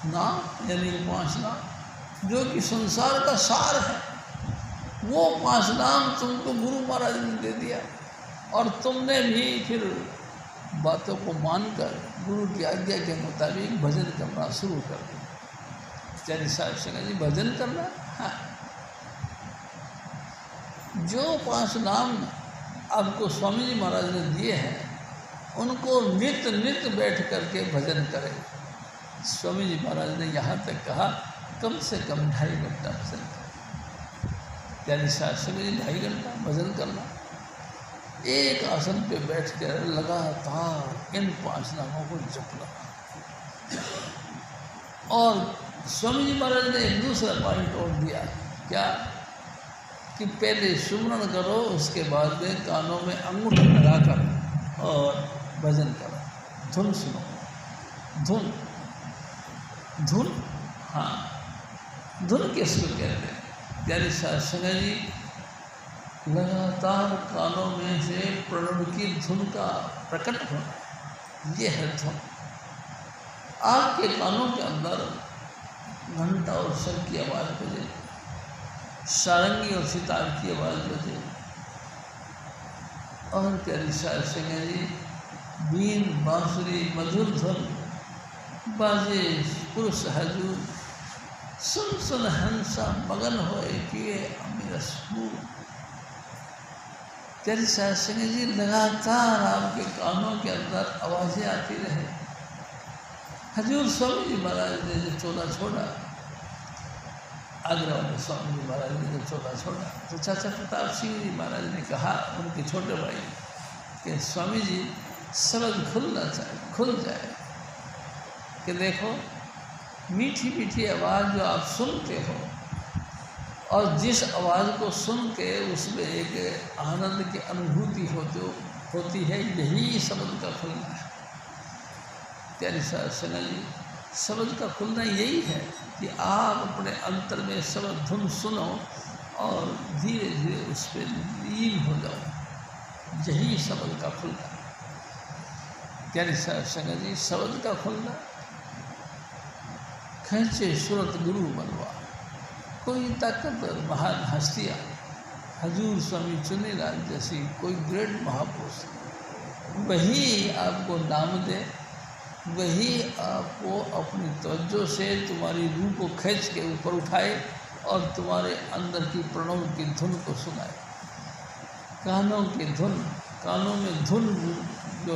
नाम यानी 5 नाम जो कि संसार का सार है, वो 5 नाम तुमको गुरु महाराज ने दे दिया। और तुमने भी फिर बातों को मानकर गुरु की आज्ञा के मुताबिक भजन करना शुरू कर दिया। प्यारी साध संगत जी, भजन करना, हाँ, जो 5 नाम आपको स्वामी जी महाराज ने दिए हैं उनको नित्य बैठ करके भजन करें। स्वामी जी महाराज ने यहाँ तक कहा कम से कम 2.5 घंटा भजन करें। प्यारी साध संगत जी, 2.5 घंटा भजन करना, एक आसन पे बैठकर लगातार इन 5 नामों को जपना। और स्वामी जी महाराज ने एक दूसरा पॉइंट और दिया, क्या कि पहले सुमरण करो, उसके बाद में कानों में अंगूठी लगाकर और भजन करो, धुन सुनो, धुन, हाँ, धुन किसको कहते हैं। प्यारी साध संगत जी, लगातार कानों में से प्रणव की धुन का प्रकट होना, ये है धुन। आपके कानों के अंदर घंटा और शंख की आवाज़ बजे, सारंगी और सितार की आवाज़ बजे, और प्यारी साध संगत जी, बीन बांसुरी मधुर धुन बाजे पुरुष हजूर, सुन हंसा मगन होए पिए अमीर सूर। प्यारी साध संगत जी, लगातार आपके कानों के अंदर आवाज़ें आती रहे। हजूर स्वामी जी महाराज ने जो चोला छोड़ा, आगरा वाले स्वामी जी महाराज ने जो चोला छोड़ा, तो चाचा प्रताप सिंह जी महाराज ने कहा उनके छोटे भाई कि स्वामी जी शब्द खुल जाए कि देखो मीठी मीठी आवाज़ जो आप सुनते हो, और जिस आवाज़ को सुन के उसमें एक आनंद की अनुभूति होती है, यही शब्द का खुलना है। प्यारी साध संगत जी, शब्द का खुलना यही है कि आप अपने अंतर में शब्द धुन सुनो और धीरे धीरे उस पर लीन हो जाओ। यही शब्द का खुलना। प्यारी संगत जी, शब्द का खुलना। खींचे सूरत गुरु बनवा, कोई ताकतवर महान हस्तियाँ हजूर स्वामी चुनीलाल जैसी कोई ग्रेट महापुरुष, वही आपको नाम दे, वही आपको अपनी तवज्जो से तुम्हारी रूह को खींच के ऊपर उठाए और तुम्हारे अंदर की प्रणव की धुन को सुनाए। कानों की धुन, कानों में धुन जो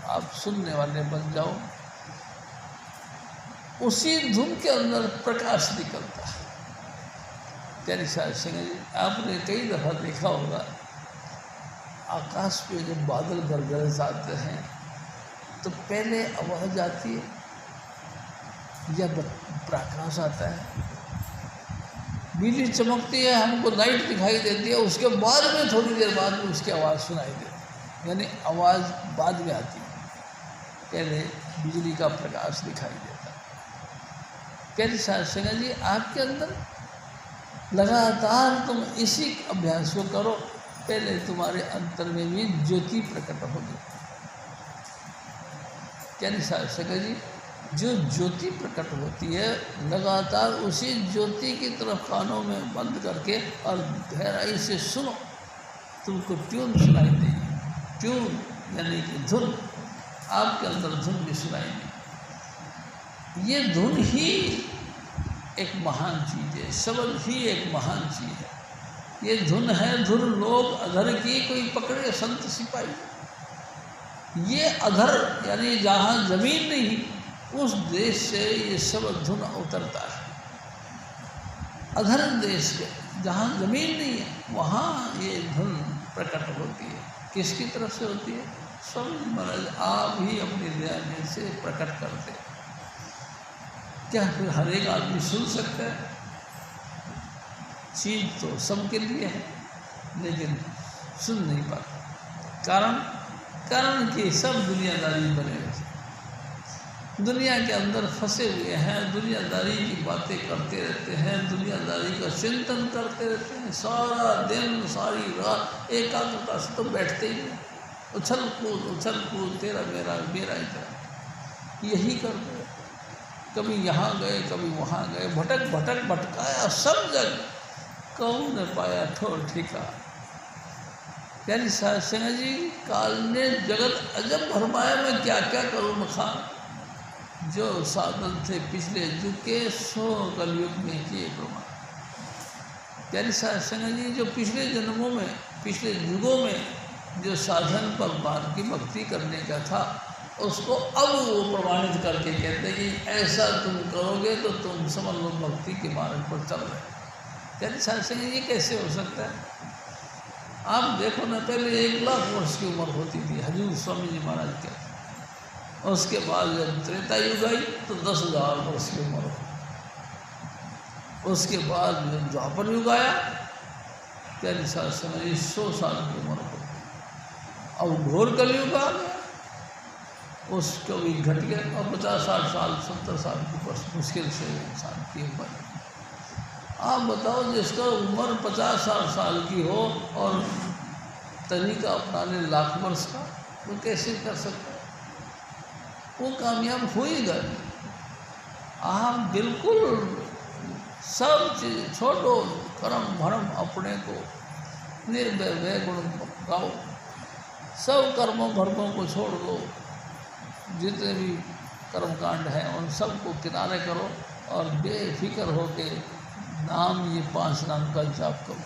आप सुनने वाले बन जाओ, उसी धुन के अंदर प्रकाश निकलता है। प्यारी साहब सिंह जी, आपने कई दफ़ा देखा होगा आकाश पे जब बादल गरगरे आते हैं तो पहले आवाज़ आती है या प्रकाश आता है, बिजली चमकती है, हमको लाइट दिखाई देती है, उसके बाद में थोड़ी देर बाद में उसकी आवाज़ सुनाई देती है, यानी आवाज़ बाद में आती है, पहले बिजली का प्रकाश दिखाई देता है। प्यारी साधना जी, आपके अंदर लगातार तुम इसी अभ्यास को करो, पहले तुम्हारे अंतर में भी ज्योति प्रकट होगी। प्यारी साधना जी, जो ज्योति प्रकट होती है, लगातार उसी ज्योति की तरफ कानों में बंद करके और गहराई से सुनो, तुमको ट्यून सुनाई देगी। ट्यून यानी कि धुन, आपके अंदर धुन भी सुनाई देगी। ये धुन ही एक महान चीज़ है, शब्द ही एक महान चीज़ है। ये धुन है, धुन लोग अधर की कोई पकड़े संत सिपाही। ये अधर यानी जहाँ जमीन नहीं, उस देश से ये शब्द धुन उतरता है। अधर देश के जहाँ जमीन नहीं है, वहाँ ये धुन प्रकट होती है। किसकी तरफ से होती है? स्वामी महाराज आप ही अपनी दया से प्रकट करते हैं। क्या फिर हर एक आदमी सुन सकता है? चीज़ तो सबके लिए है, लेकिन सुन नहीं पाता। कारण कि सब दुनियादारी बने हुए, दुनिया के अंदर फंसे हुए हैं, दुनियादारी की बातें करते रहते हैं, दुनियादारी का चिंतन करते रहते हैं, सारा दिन सारी रात एकाग्रता से तो बैठते ही नहीं, उछल कूद तेरा मेरा मेरा ही तेरा, यही करते हैं। कभी यहाँ गए, कभी वहाँ गए, भटकाया सब जगह, कौन ने पाया ठोर ठिका। प्यारी साधना जी, काल ने जगत अजब भरमाया, मैं क्या क्या करूँ मखान। जो साधन थे पिछले युग के, सो कलयुग में किए प्रमाण। प्यारी साधना जी, जो पिछले जन्मों में, पिछले युगों में जो साधन भगवान की भक्ति करने का था, उसको अब वो प्रमाणित करके कहते कि ऐसा तुम करोगे तो तुम समझ लो भक्ति के मार्ग पर चल रहे। प्यारी साधना जी, ये कैसे हो सकता है? आप देखो ना, पहले 1 लाख वर्ष की उम्र होती थी हजूर स्वामी जी महाराज के, उसके बाद जब त्रेता युग आई तो 10,000 वर्ष की उम्र हो, उसके बाद जब द्वापर युग आया, प्यारी साधना जी 100 साल की उम्र हो, अब घोर कलयुग आ गया, उसको भी घट गया और 50-60 साल 70 साल की वर्ष मुश्किल से इंसान की उम्र। आप बताओ, जिसका उम्र 50-60 साल की हो और तरीका अपना ले लाख वर्ष का, वो कैसे कर सकता है? वो कामयाब हो ही गए। आप बिल्कुल सब चीज़ छोड़ो, कर्म भरम अपने को निर्भय गुण गाओ, सब कर्मों भरमों को छोड़ दो, जितने भी कर्मकांड हैं उन सबको किनारे करो और बेफिक्र होके नाम, ये 5 नाम का जाप करो।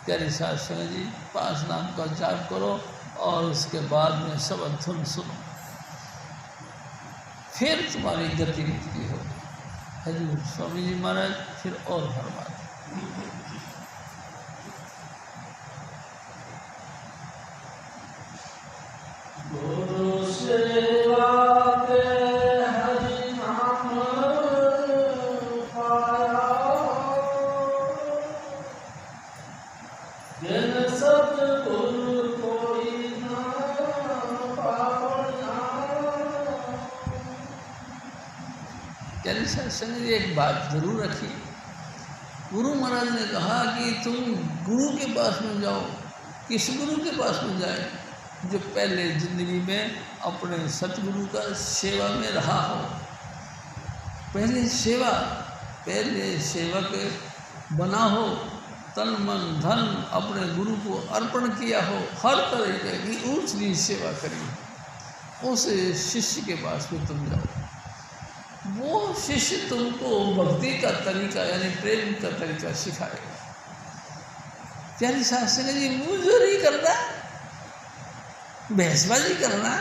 प्यारी साधना जी, 5 नाम का जाप करो और उसके बाद में सब धुन सुनो, फिर तुम्हारी गति मुक्ति होगी। हजूर स्वामी जी महाराज फिर और फरमाते, प्यारी साधना जी, एक बात जरूर रखिए, गुरु महाराज ने कहा कि तुम गुरु के पास में जाओ। किस गुरु के पास में जाए? जो पहले जिंदगी में अपने सतगुरु का सेवा में रहा हो। पहले सेवक बना हो, तन मन धन अपने गुरु को अर्पण किया हो, हर तरह की ऊंच नीच सेवा करी, उस शिष्य के पास में तुम जाओ। वो शिष्य तुमको भक्ति का तरीका यानी प्रेम का तरीका सिखाएगा। प्यारी शास्त्री जी, मुंहजोरी करना, बहसबाजी करना,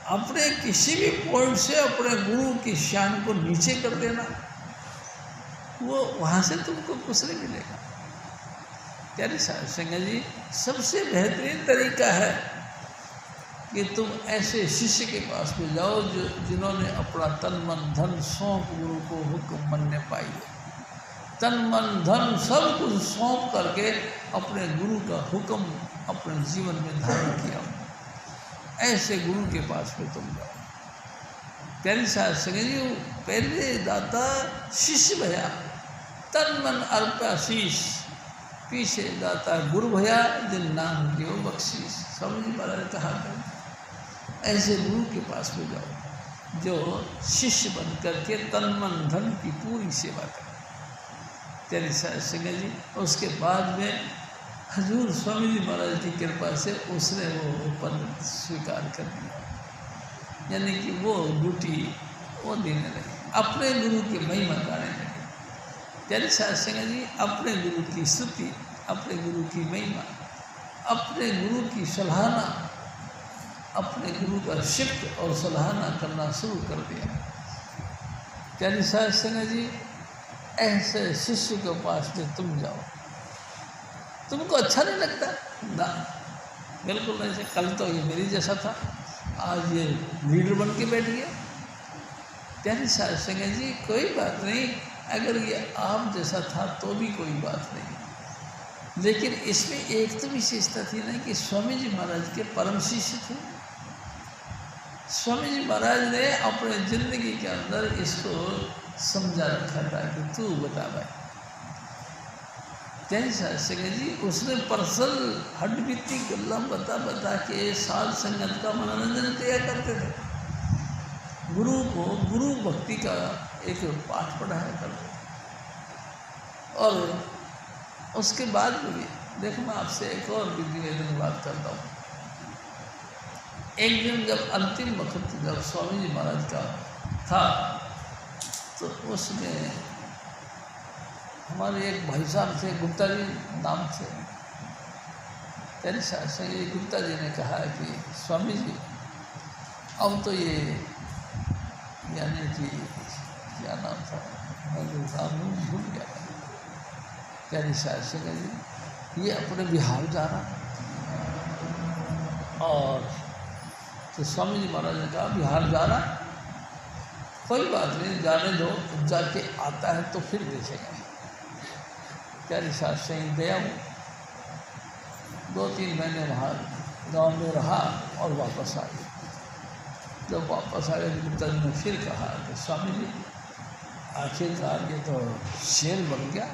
अपने किसी भी पॉइंट से अपने गुरु की शान को नीचे कर देना, वो वहाँ से तुमको कुछ नहीं मिलेगा। प्यारी शास्त्री जी, सबसे बेहतरीन तरीका है कि तुम ऐसे शिष्य के पास में जाओ जिन्होंने अपना तन मन धन सौंप गुरु को हुक्म मनने पाई है। तन मन धन सब कुछ सौंप करके अपने गुरु का हुक्म अपने जीवन में धारण किया। ऐसे गुरु के पास में तुम जाओ। प्यारी शास्त्री जी, पहले दाता शिष्य भया, तन मन अर्पा शीश, पीछे दाता गुरु भया, जिन नाम दियो बख्शीश। स्वामी महाराज कहा था, ऐसे गुरु के पास में जाओ जो शिष्य बन करके तन मन धन की पूरी सेवा करे। तेरी सिंह जी, उसके बाद में हजूर स्वामी जी महाराज की कृपा से उसने वो पद स्वीकार कर दिया, यानी कि वो ड्यूटी वो देने लगे, अपने गुरु की महिमा गाने लगे। तेरी सिंह जी, अपने गुरु की स्तुति, अपने गुरु की महिमा, अपने गुरु की सराहना, अपने गुरु का शिफ्ट और सराहना करना शुरू कर दिया। प्यारी शास्त्री जी, ऐसे शिष्य के पास में तुम जाओ। तुमको अच्छा नहीं लगता ना? बिल्कुल नहीं। कल तो ये मेरी जैसा था, आज ये लीडर बन के बैठ गया। प्यारी शास्त्री जी, कोई बात नहीं, अगर ये आप जैसा था तो भी कोई बात नहीं, लेकिन इसमें एक तो विशेषता थी ना कि स्वामी जी महाराज के परम शिष्य थे। स्वामी जी महाराज ने अपने जिंदगी के अंदर इसको समझा रखा था कि तू बता भाई। प्यारी शास्त्री जी, उसने पर्सनल हड्डी बीती गल्ला बता के साध संगत का मनोरंजन किया करते थे। गुरु को गुरु भक्ति का एक पाठ पढ़ाया करते थे। और उसके बाद भी देखो, मैं आपसे एक और भी निवेदन बात करता हूँ। एक दिन जब अंतिम वक्त जब स्वामी जी महाराज का था, तो उसमें हमारे एक भाई साहब थे, गुप्ता जी नाम थे। तेरे शास्त्री जी, गुप्ता जी ने कहा कि स्वामी जी, अब तो ये यानी कि क्या नाम था, मैं नाम भूल गया। तेरे शास्त्री जी, ये अपने बिहार जा रहा, और तो स्वामी जी महाराज ने कहा बिहार जा रहा, कोई बात नहीं, जाने दो, जाके आता है तो फिर देखेंगे। प्यारी शास्त्री गया हूँ, 2-3 महीने वहाँ गांव में रहा और वापस आ गया। जब वापस आया तो गुप्ता जी ने फिर कहा कि स्वामी जी, आखिरकार ये तो शेर बन गया,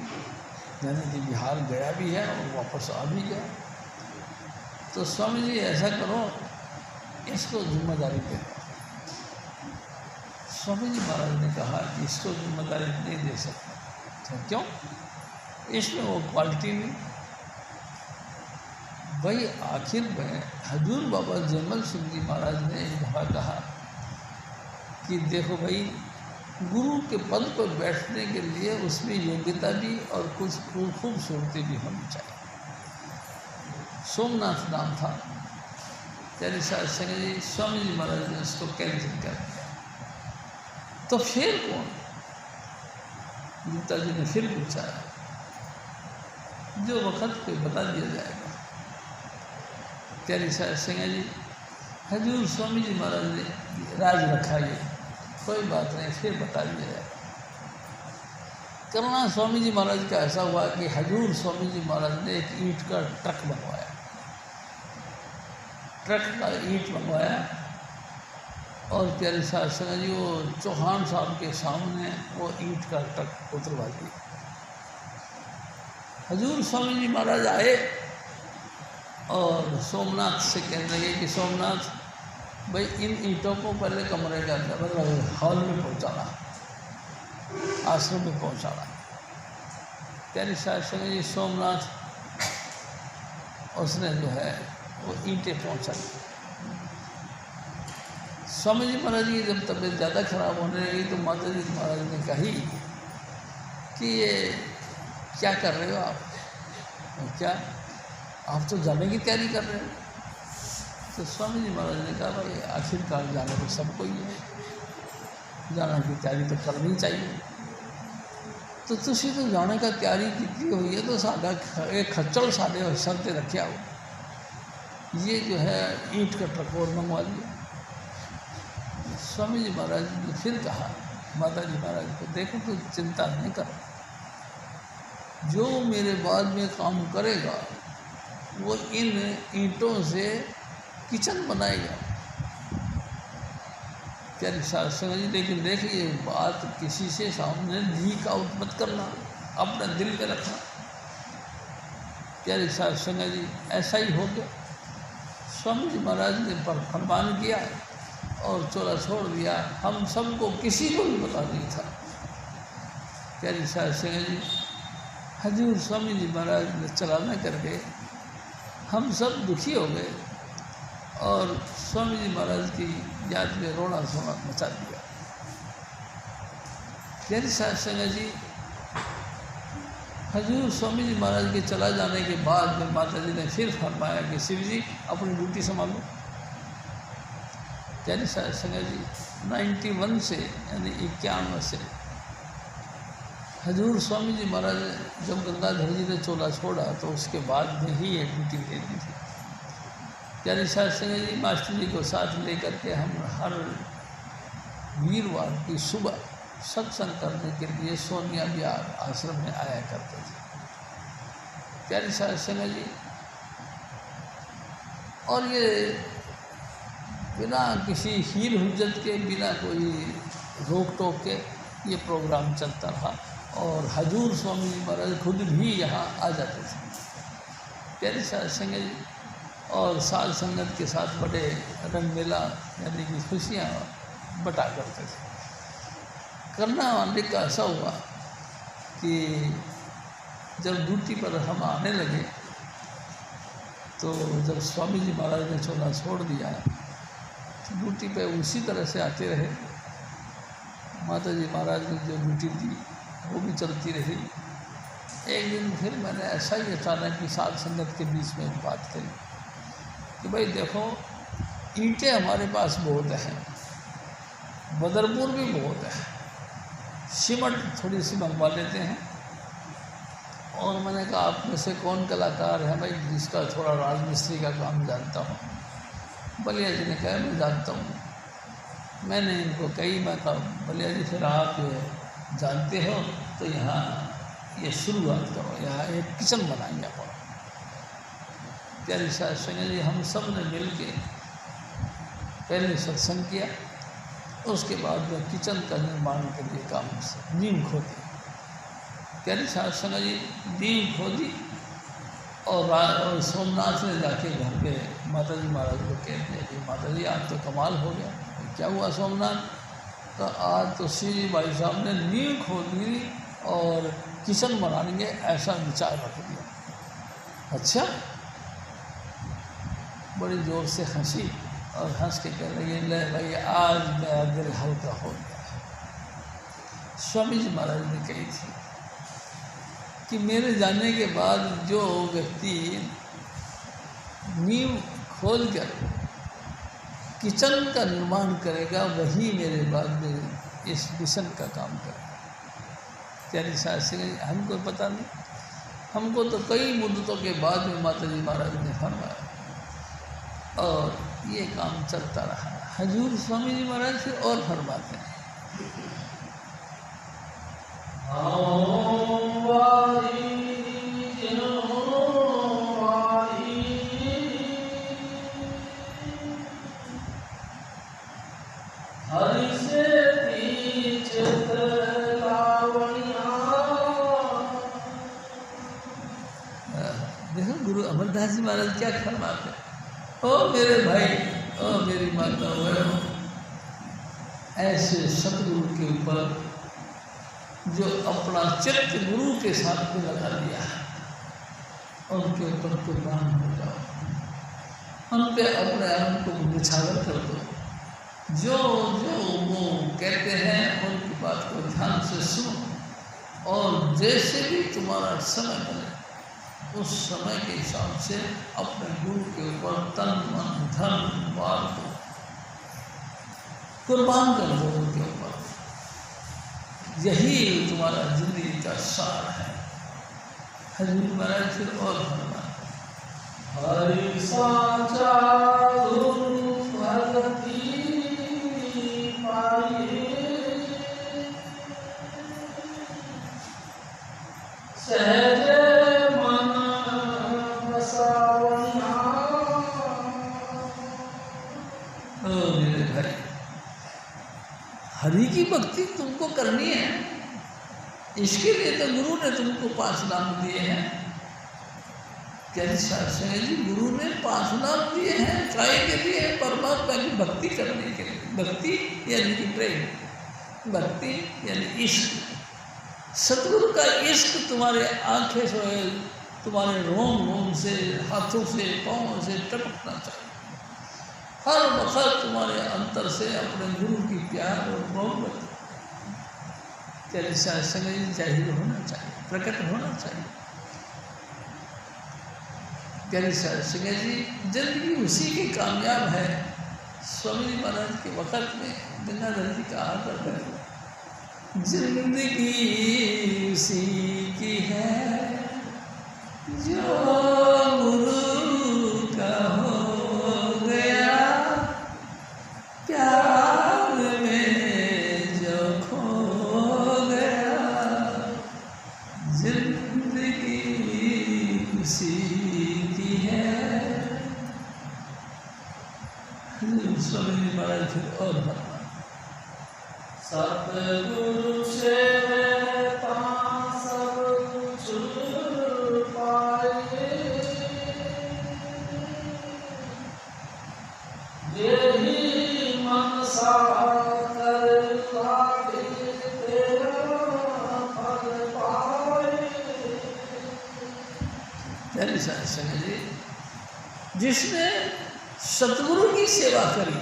यानी कि बिहार गया भी है और वापस आ भी गया। तो स्वामी जी ऐसा करो, इसको जिम्मेदारी दे दो। स्वामी जी महाराज ने कहा कि इसको जिम्मेदारी नहीं दे सकते। क्यों? इसमें वो क्वालिटी नहीं। भाई आखिर में हजूर बाबा जयमल सिंह जी महाराज ने एक दफ़ा कहा कि देखो भाई, गुरु के पद पर बैठने के लिए उसमें योग्यता भी और कुछ खूबसूरती भी होनी चाहिए। सोमनाथ नाम था। तेरे शास्त्री जी, स्वामी जी महाराज ने उसको कैंसिल कर दिया। तो फिर कौन? गुप्ता जी ने फिर पूछा, जो वक़्त पे बता दिया जाएगा। प्यारी शास्त्री जी, हजूर स्वामी जी महाराज ने राज रखा, ये कोई बात नहीं, फिर बता दिया जाएगा। करना स्वामी जी महाराज का ऐसा हुआ कि हजूर स्वामी जी महाराज ने एक ईंट का ट्रक बनवाया, ट्रक का ईंट बनवाया, और प्यारे शास्त्री जी वो चौहान साहब के सामने वो ईंट का ट्रक उतरवा दिया। हजूर स्वामी जी महाराज आए और सोमनाथ से कहने लगे कि सोमनाथ भाई इन ईंटों को पहले कमरे के अंदर मतलब हॉल में पहुँचाना, आश्रम में पहुँचाना। प्यारी साहब संग जी सोमनाथ उसने जो है वो ईंटें पहुँचाई। स्वामी जी महाराज की जब तबीयत ज़्यादा खराब होने लगी तो माता जी महाराज ने कही कि ये क्या कर रहे हो आप, क्या आप तो जाने की तैयारी कर रहे हो। तो स्वामी जी महाराज ने कहा भाई आखिरकार जाने तो सबको ही है, जाने की तैयारी तो करनी चाहिए। तो तुसी तो जाने का तैयारी की हुई है तो साडा एक खच्चड़ साढ़े सर पर रखे आओ, ये जो है ईंट का ट्रक और मंगवा लिया। स्वामी जी महाराज ने फिर कहा माता जी महाराज को, देखो तो चिंता नहीं कर, जो मेरे बाद में काम करेगा वो इन ईंटों से किचन बनाएगा। प्यारी शास्त्र जी लेकिन देखिए बात किसी से सामने धी का आउट मत करना, अपने दिल में रखना। प्यारी शास्त्र जी ऐसा ही हो गया। स्वामी जी महाराज ने पर फरमान किया और चोला छोड़ दिया, हम सबको किसी को भी बता नहीं था। प्यारी शास्त्र जी हजूर स्वामी जी महाराज ने चलाना करके हम सब दुखी हो गए और स्वामी जी महाराज की याद में रोना धोना मचा दिया। प्यारी शास्त्र जी हजूर स्वामी जी महाराज के चला जाने के बाद में माता जी ने फिर फरमाया कि शिव जी अपनी ड्यूटी संभालो। प्यारी शास्त्र जी 91 से यानी 51 से हजूर स्वामी जी महाराज जब गंगाधर जी ने चोला छोड़ा तो उसके बाद में ही ये ड्यूटी दे दी थी। प्यारी शास्त्र जी मास्टर जी को साथ लेकर के हम हर वीरवार की सुबह सत्संग करने के लिए सोनिया विहार आश्रम में आया करते थे। प्यारी शास्त्र जी और ये बिना किसी हील हुज्जत के, बिना कोई रोक टोक के ये प्रोग्राम चलता रहा और हजूर स्वामी जी महाराज खुद भी यहाँ आ जाते थे। प्यारी शास्त्र जी और साध संगत के साथ बड़े रंग मेला यानी कि खुशियाँ बटा करते थे। करना वाले का ऐसा हुआ कि जब ड्यूटी पर हम आने लगे तो जब स्वामी जी महाराज ने चोला छोड़ दिया तो ड्यूटी पे उसी तरह से आते रहे। माता जी महाराज ने जो ड्यूटी दी वो भी चलती रही। एक दिन फिर मैंने ऐसा ही अचानक कि साध संगत के बीच में बात करी कि भाई देखो ईंटें हमारे पास बहुत हैं, बदरपुर भी बहुत है, सीमेंट थोड़ी सी मंगवा लेते हैं। और मैंने कहा आप में से कौन कलाकार है भाई जिसका थोड़ा राजमिस्त्री का काम जानता हूँ। बलिया जी ने कहा मैं जानता हूँ। मैंने इनको कही, मैं कहा बलिया जी फिर आप जानते हो तो यहाँ ये शुरुआत करो, यहाँ एक किचन बनाएंगे आप। प्यारी शास्त्र जी हम सब ने मिल के पहले सत्संग किया, उसके बाद में किचन का निर्माण के लिए काम नींव खोदी। प्यारी शास्त्र जी नींव खोदी और सोमनाथ ने जाके घर पे माता जी महाराज को कह दिया कि माता जी आज तो कमाल हो गया। क्या हुआ सोमनाथ? तो आज तो श्री जी भाई साहब ने नींव खोद दी और किचन बनाएंगे ऐसा विचार रख दिया। अच्छा, बड़ी ज़ोर से हंसी और हंस के कह रही ले भाई आज मेरा दिल हल्का हो गया। स्वामी जी महाराज ने कही थी कि मेरे जाने के बाद जो व्यक्ति नींव खोद कर किचन का निर्माण करेगा वही मेरे बाद में इस मिशन का काम करेगा। प्यारी शास्त्री हमको पता नहीं, हमको तो कई मुद्दतों के बाद में माता जी महाराज ने फरमाया और ये काम चलता रहा। हजूर स्वामी जी महाराज फिर और फरमाते हैं प्रधान जी महाराज क्या फरमाते, ओ मेरे भाई, ओ मेरी माता, वो ऐसे सतगुरु के ऊपर जो अपना चित्त गुरु के साथ में लगा दिया है, उनके ऊपर कुर्बान हो जाओ, उन पे अपने आप को निछावर कर दो। जो जो वो कहते हैं उनकी बात को ध्यान से सुनो, और जैसे भी तुम्हारा समय बने उस समय के हिसाब से अपने गुरु के ऊपर तन मन धन वार को कुर्बान कर दो उनके ऊपर। यही तुम्हारा जिंदगी का सार है। हजूर महाराज फिर और फरमाते,
हरि साचा गुरु भगति पाइए, सहज मन बसावना।
ओ मेरे भाई, हरि की भक्ति तुमको करनी है, इसके लिए तो गुरु ने तुमको 5 नाम दिए हैं। कैसे शास्त्र जी, गुरु ने 5 नाम दिए हैं, काय के लिए? परमात्मा की भक्ति करने के लिए। भक्ति यानी कि प्रेम, भक्ति यानी इश्क। सतगुरु का इश्क तुम्हारे आंखें से, तुम्हारे रोम रोम से, हाथों से, पाँव से टपकना चाहिए। हर वक्त तुम्हारे अंतर से अपने गुरु की प्यार और मोहब्बत कैसे शास्त्र जाहिर होना चाहिए, प्रकट होना चाहिए। प्यारी सिंह जी, जिंदगी उसी की कामयाब है। स्वामी जी महाराज के वक़्त में गंगाधर जी कहा करते हैं, जिंदगी उसी की है जो गुरु का हो गया, प्यार में जो खो गया, जिंदगी उसी स्वामी महाराज फिर और बता,
सतगुरु से सब कुछ पाए, यही मनसा कर लागे तेरा फल पाए।
प्यारी संग जी, जिसने सतगुरु की सेवा करी,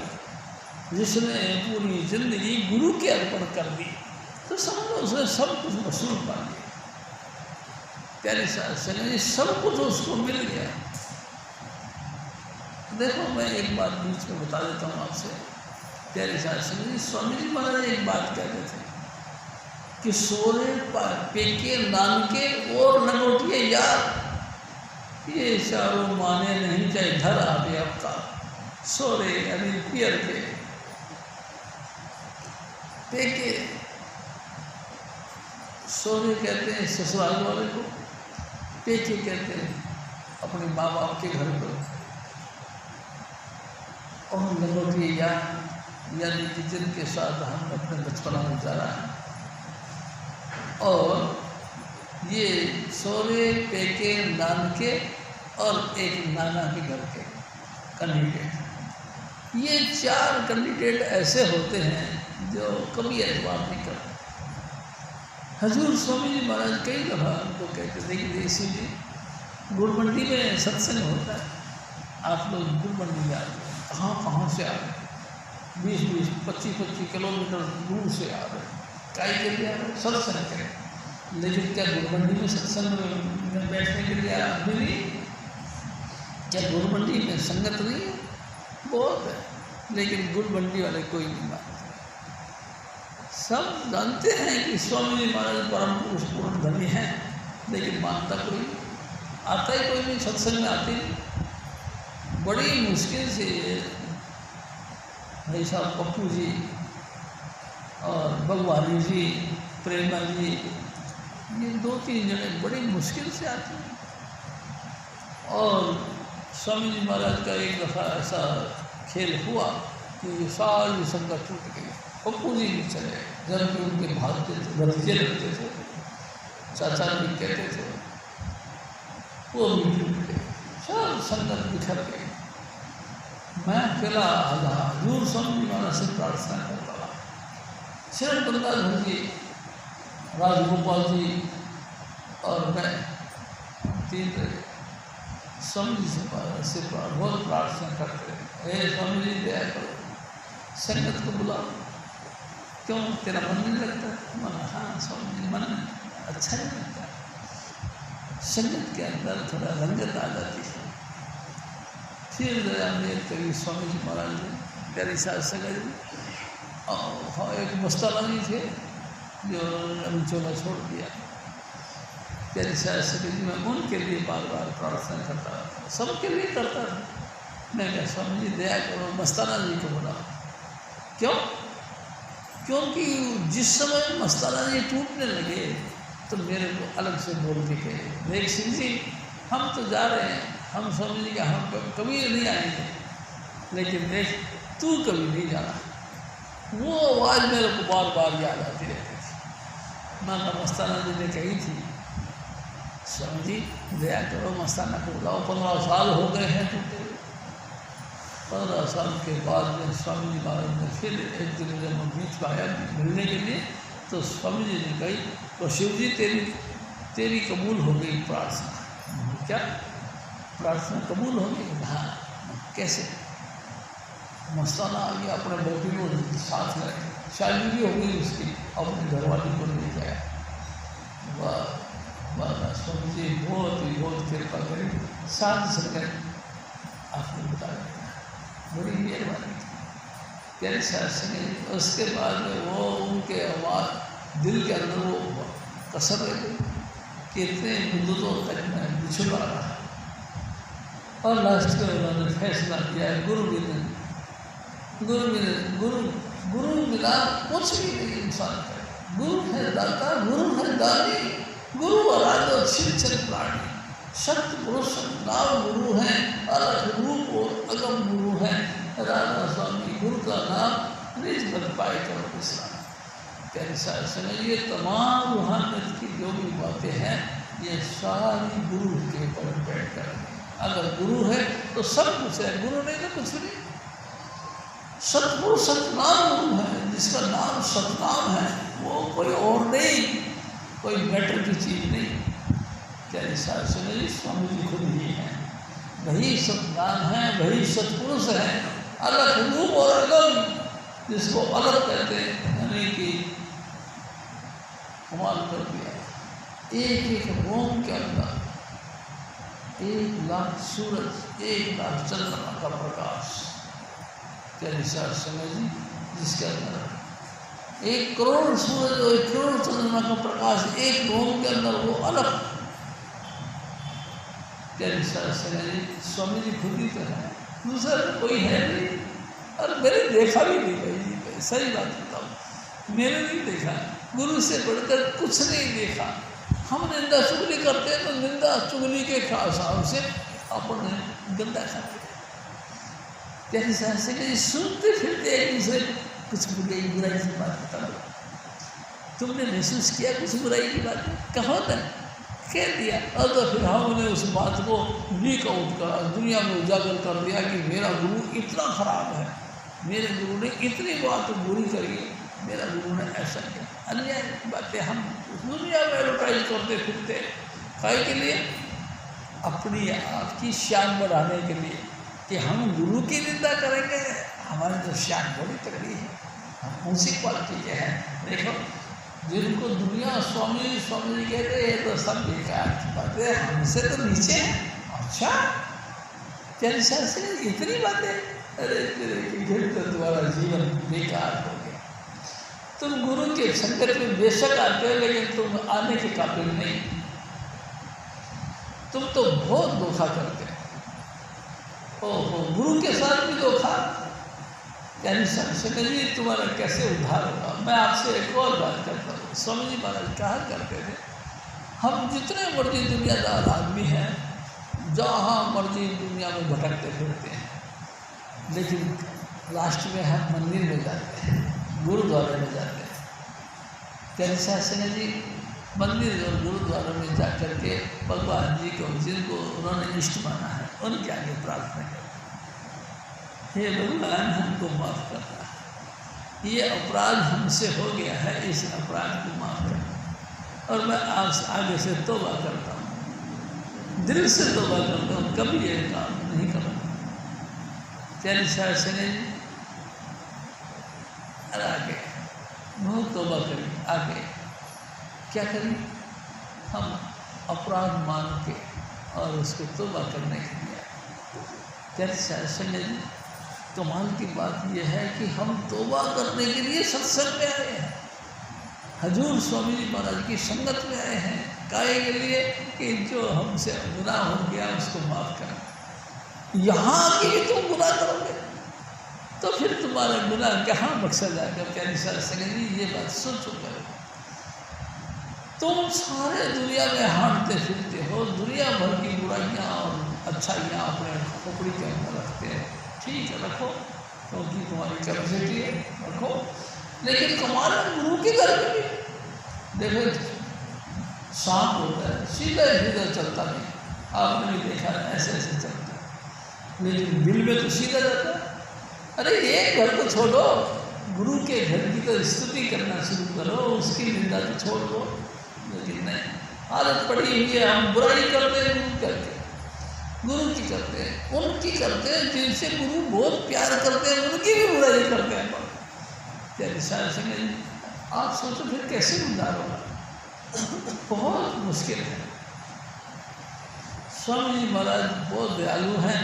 जिसने पूरी जिंदगी गुरु के अर्पण कर दी, तो समझो उसने सब कुछ वसूल पा लिया। प्यारे संग जी, सब कुछ उसको मिल गया। देखो, मैं एक बात बीच में बता देता हूँ आपसे। प्यारे संग जी, स्वामी जी महाराज एक बात कहते थे कि सोरे पेके नानके और नगोटिए यार, ये चारों माने नहीं चाहे घर आ गया आपका। सोरे यानी पियर के, पेके सोरे कहते हैं ससुराल वाले को, पेके कहते हैं अपने माँ बाप के घर को, और लंगोटी यानी कि जिनके साथ हम अपने बचपना गुजारा है। और ये सोरे, पेके, नानके और एक नाना के घर के कैंडिडेट, ये 4 कैंडिडेट ऐसे होते हैं जो कभी एतबार नहीं करते। हजूर स्वामी जी महाराज कई दफ़ा उनको कहते थे कि इसीलिए गुड़मंडी में सत्संग होता है, आप लोग गुड़मंडी में आ रहे हैं, कहाँ से आ रहे हैं, 20-20, 25-25 किलोमीटर दूर से आ रहे हैं, काई के लिए आ रहे हैं, सत्संग करें। लेकिन क्या गुड़मंडी में सत्संग में बैठने के लिए आदमी नहीं? क्या गुड़मंडी में संगत नहीं है? बहुत है, लेकिन गुड़मंडी वाले कोई नहीं मानते। सब जानते हैं कि स्वामी जी महाराज परम पुरुष पूर्ण धनी हैं, लेकिन मानता कोई नहीं, आता ही कोई नहीं, सत्संग में आते नहीं। बड़ी मुश्किल से भाई साहब पप्पू जी और भगवानी जी, प्रेमा जी, ये 2-3 जने बड़ी मुश्किल से आते हैं। और स्वामी जी महाराज का एक दफ़ा ऐसा खेल हुआ कि सारी संगत टूट गई, पप्पू जी भी चले गए, जबकि उनके भागते थे, भतीजे लगते थे, चाचा भी कहते थे, वो भी टूट गए। सब संगत बिखर गई। मैं अकेला हजूर स्वामी जी महाराज से प्रार्थना करता रहा। शरण गंगाधर जी, राजगोपाल जी और मैं तीन स्वामी जी से बहुत प्रार्थना करते रहे, हे स्वामी जी दया करो, संगत को बुलाओ, क्यों तेरा मन नहीं लगता? मन, हाँ स्वामी जी मन अच्छा नहीं लगता, संगत के अंदर थोड़ा रंगत आ जाती है। फिर हमने कभी स्वामी जी महाराज ने प्यारी साहब संगत जी और एक मस्ताना जी थे जो अभी चोला छोड़ दिया, प्यारी साहब संगत जी, मैं उनके लिए बार बार प्रार्थना करता था, सबके लिए करता था। मैं क्या स्वामी जी दया करो, मस्ताना जी को बुलाओ। क्यों? क्योंकि जिस समय मस्ताना जी टूटने लगे तो मेरे को अलग से बोल के कहे, देख सिंह जी हम तो जा रहे हैं, हम स्वामी जी का हम कभी नहीं आएंगे, लेकिन देख तू कभी नहीं जाना। वो आवाज़ मेरे को बार बार याद आती रहती थी। मैं मस्ताना जी ने कही थी, स्वामी जी दया करो मस्ताना को बुलाओ, 15 साल हो गए हैं टूटे। 15 साल के बाद में स्वामी जी महाराज ने फिर एक दिन जब मैं बीच में आया मिलने के लिए, तो स्वामी जी ने कही, तो शिव जी तेरी कबूल हो गई प्रार्थना। क्या प्रार्थना कबूल हो गई? हाँ। कैसे? मस्ताना आ गया, अपने बेटी को साथ में, शादी भी हो गई उसकी, अपने घरवाली को ले गया। वाह स्वामी जी बहुत कृपा करी, साथ संगत आपने बता दिया, बड़ी मेहरबानी की, प्यारे साथ संगत। उसके बाद में वो उनके आवाज़ दिल के अंदर वो कसर रह गई, कितने मुद्दों तक मैं बिछुड़ा रहा। और लास्ट में उन्होंने फैसला किया, गुरु मिला कुछ भी नहीं इंसान का। गुरु है दाता, गुरु है दानी, गुरु आराधो छिल छिल प्राणी, सत्य पुरुष नाम गुरु है, अलग रूप और अगम गुरु है। राधा स्वामी गुरु का नाम निज बन पाए करो विश्राम। प्यारे साहब समय ये तमाम रूहानियत की जो भी बातें हैं, ये सारी गुरु के ऊपर डिपेंड करेंगे। अगर गुरु है तो सब कुछ है, गुरु नहीं तो कुछ नहीं। सतपुरुष सतनाम गुरु है, जिसका नाम सतनाम है, वो कोई और नहीं, कोई मैटर की चीज़ नहीं। प्यारे साहब समय स्वामी जी खुद ही हैं, वही सतनाम है, वही सतपुरुष है, अलग रूप और अगम, जिसको अलग कहते हैं, यानी कि कमाल कर दिया। एक एक रोम के अंदर 1 लाख सूरज, 1 लाख चंद्रमा का प्रकाश, प्यारे साहब समय जी, जिसके अंदर 1 करोड़ सूरज और 1 करोड़ चंद्रमा का प्रकाश एक रोम के अंदर, वो अलग। प्यारे साहब समय जी स्वामी जी खुद ही तो है, दूसरा कोई है नहीं। और मैंने देखा भी नहीं भाई जी, सही बात बताऊँ, मैंने नहीं देखा, गुरु से बढ़कर कुछ नहीं देखा। हम निंदा चुगली करते हैं तो निंदा चुगली के हिसाब से अपन गंदा खाते हैं। प्यारे साहब से कहीं सुनते फिरते एक दूसरे कुछ बुराई की बात बता दो, तुमने महसूस किया कुछ बुराई की बात? कहाँ तक कह दिया, और तो फिर हमने उस बात को लीक आउट करा, दुनिया में उजागर कर दिया कि मेरा गुरु इतना खराब है, मेरे गुरु ने इतनी बात बुरी करी, मेरा गुरु ने ऐसा किया। अन्य बातें हम दुनिया में एडवर्टाइज करते फिरते, काय के लिए? अपनी आपकी शान बढ़ाने के लिए, कि हम गुरु की निंदा करेंगे, हमारी तो शान बड़ी तगड़ी है, हम उसी क्वालिटी के हैं। देखो जिनको दुनिया स्वामी जी कहते हैं तो सब बेकार की बात है, हमसे तो नीचे है। अच्छा तेरे साथ से इतनी बातें, अरे तेरे तो तुम्हारा जीवन बेकार हो गया। तुम गुरु के संकट में बेशक आते हो, लेकिन तुम आने के काबिल नहीं, तुम तो बहुत धोखा करते हो। ओहो, गुरु के साथ भी धोखा, यानी संकट जी तुम्हारा कैसे उद्धार होगा। मैं आपसे एक और बात करता हूँ, स्वामी जी महाराज कहा करते थे, हम जितने मर्जी दुनियादार आदमी हैं, जहाँ मर्जी दुनिया में भटकते फिरते हैं, लेकिन लास्ट में हम मंदिर में जाते हैं, गुरुद्वारे में जाते हैं। प्यारे साहब जी मंदिर और गुरुद्वारे में जा कर के भगवान जी को, जिनको उन्होंने इष्ट माना है, उनके आगे प्रार्थना करता, हे भगवान हमको माफ़ करना, ये अपराध हमसे हो गया है, इस अपराध को माफ़ करना, और मैं आगे से तौबा करता हूँ, दिल से तौबा करता हूँ, कभी ये काम नहीं करूँगा। प्यारी साहब सुने जी, अरे आगे बहुत तौबा करें, आगे क्या करें, हम अपराध मान के और उसको तौबा करने के लिए। प्यारी साहब सुने जी, कमाल की बात यह है कि हम तौबा करने के लिए सत्संग में आए हैं, हजूर स्वामी जी महाराज की संगत में आए हैं, काहे के लिए कि जो हमसे गुनाह हो गया उसको माफ़ करें। यहाँ आके भी तुम गुनाह करोगे तो फिर तुम्हारा गुनाह कहाँ बख्शा जाएगा। प्यारी साहब संगत जी, ये बात सोचो करो, तुम सारे दुनिया में हांटते फिरते हो, दुनिया भर की बुराइयाँ और अच्छाइयाँ अपने खोपड़ी के अंदर रखते हैं। ठीक है, रखो, क्योंकि तुम्हारी कैपेसिटी है, रखो, लेकिन तुम्हारे गुरु के घर में भी देखो सांप होता है, सीधा सीधा चलता नहीं, आपने भी देखा ऐसे ऐसे चलता है, लेकिन दिल में तो सीधा जाता है। अरे एक घर को छोड़ो, गुरु के घर की तो स्तुति करना शुरू करो, उसकी निंदा तो छोड़ दो। लेकिन नहीं, आदत पड़ी हुई है, हम बुराई करते हैं गुरु की करते हैं, उनकी करते हैं जिनसे गुरु बहुत प्यार करते हैं, उनकी भी बुराई करते हैं। प्यारी साहब संगत जी, आप सोचो फिर कैसे उद्धार होगा, बहुत मुश्किल है। स्वामी जी महाराज बहुत दयालु हैं,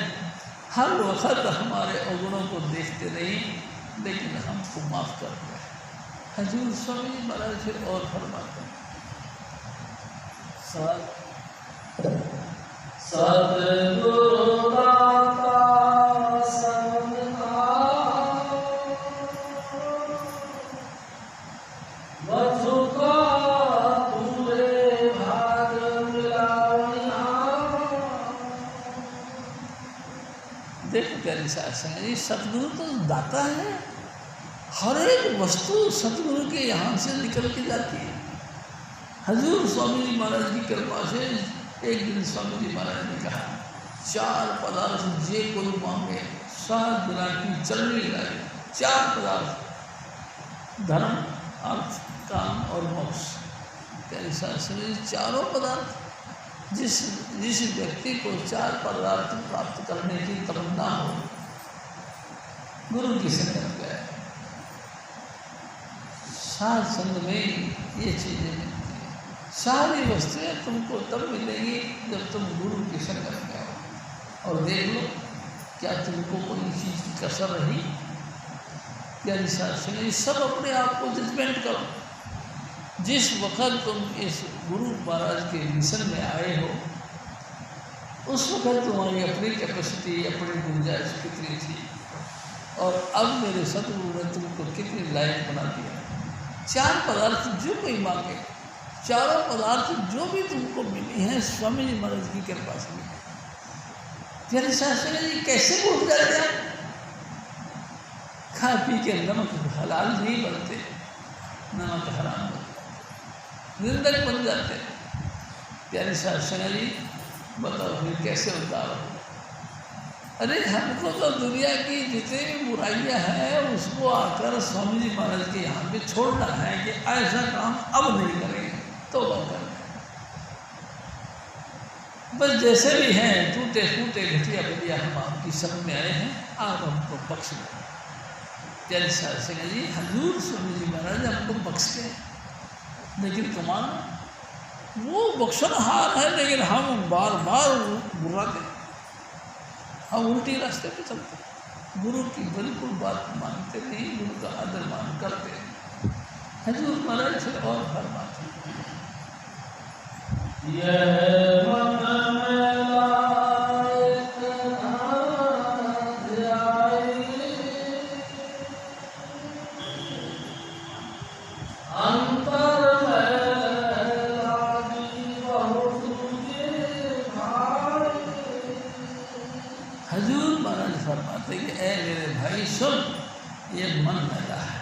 हर वक्त हमारे अवगुणों को देखते नहीं, लेकिन हमको माफ़ करते हैं। हजूर स्वामी जी महाराज फिर और फरमाते हैं, सद्गुरु दाता सबका वधु का पूरे भाग मिलानिया। देखो प्यारी साहब जी, सतगुरु तो दाता है, हर एक वस्तु सतगुरु के यहाँ से निकल के जाती है। हजूर स्वामी जी महाराज की कृपा से एक दिन स्वामी जी महाराज ने कहा, 4 पदार्थ जे कोई मांगे 7 गुना की चलनी लाए। 4 पदार्थ, धर्म, अर्थ, काम और मोक्ष। प्यारी शास्त्री, चारों पदार्थ, जिस व्यक्ति को 4 पदार्थ प्राप्त करने की तमन्ना हो, गुरु की संगत में आए, साध संग में ये चीज़ें मिलती हैं। सारी वस्तुएं तुमको तब मिलेंगी जब तुम गुरु की संगत में आओ। और देख लो, क्या तुमको कोई चीज़ की कसर रही? प्यारी शास्त्री, सब अपने आप को जजमेंट करो। जिस वक्त तुम इस गुरु महाराज के मिशन में आए हो, उस वक्त तुम्हारी अपनी कैपेसिटी, अपनी गुंजाइश कितनी थी, और अब मेरे सतगुरु ने तुमको कितनी लायक बना दिया। 4 पदार्थ जो कोई मांगे, चारों पदार्थ जो भी तुमको मिली हैं, स्वामी जी महाराज की कृपा से मिली। प्यारे शास्त्री जी, कैसे भूल जाते हैं? खा पी के नमक हलाल नहीं बनते, नमक हराम बनते, निंदक बन जाते हैं। प्यारे शास्त्री जी, बताओ फिर कैसे उद्धार हो? अरे हमको तो दुनिया की जितनी भी बुराइयां हैं उसको आकर स्वामी जी महाराज के यहाँ पे छोड़ना है कि ऐसा काम अब नहीं करेंगे, तो करना। बस जैसे भी हैं, टूटे फूटे घटिया बढ़िया हम आपकी शरण में आए हैं, आप हमको बख्श दें। प्यारे शास्त्री जी, हजूर स्वामी जी महाराज हमको बख्शते हैं, लेकिन कमाल वो बख्शनहार है, लेकिन हम बार बार बुराते हैं, हम उल्टी रास्ते पे चलते हैं, गुरु की बिल्कुल बात मानते नहीं, गुरु का आदर मान करते हैं। हजूर महाराज से और फरमाते हैं, हजूर महाराज फरमाते कि ऐ मेरे भाई सुन, ये मन मैला है,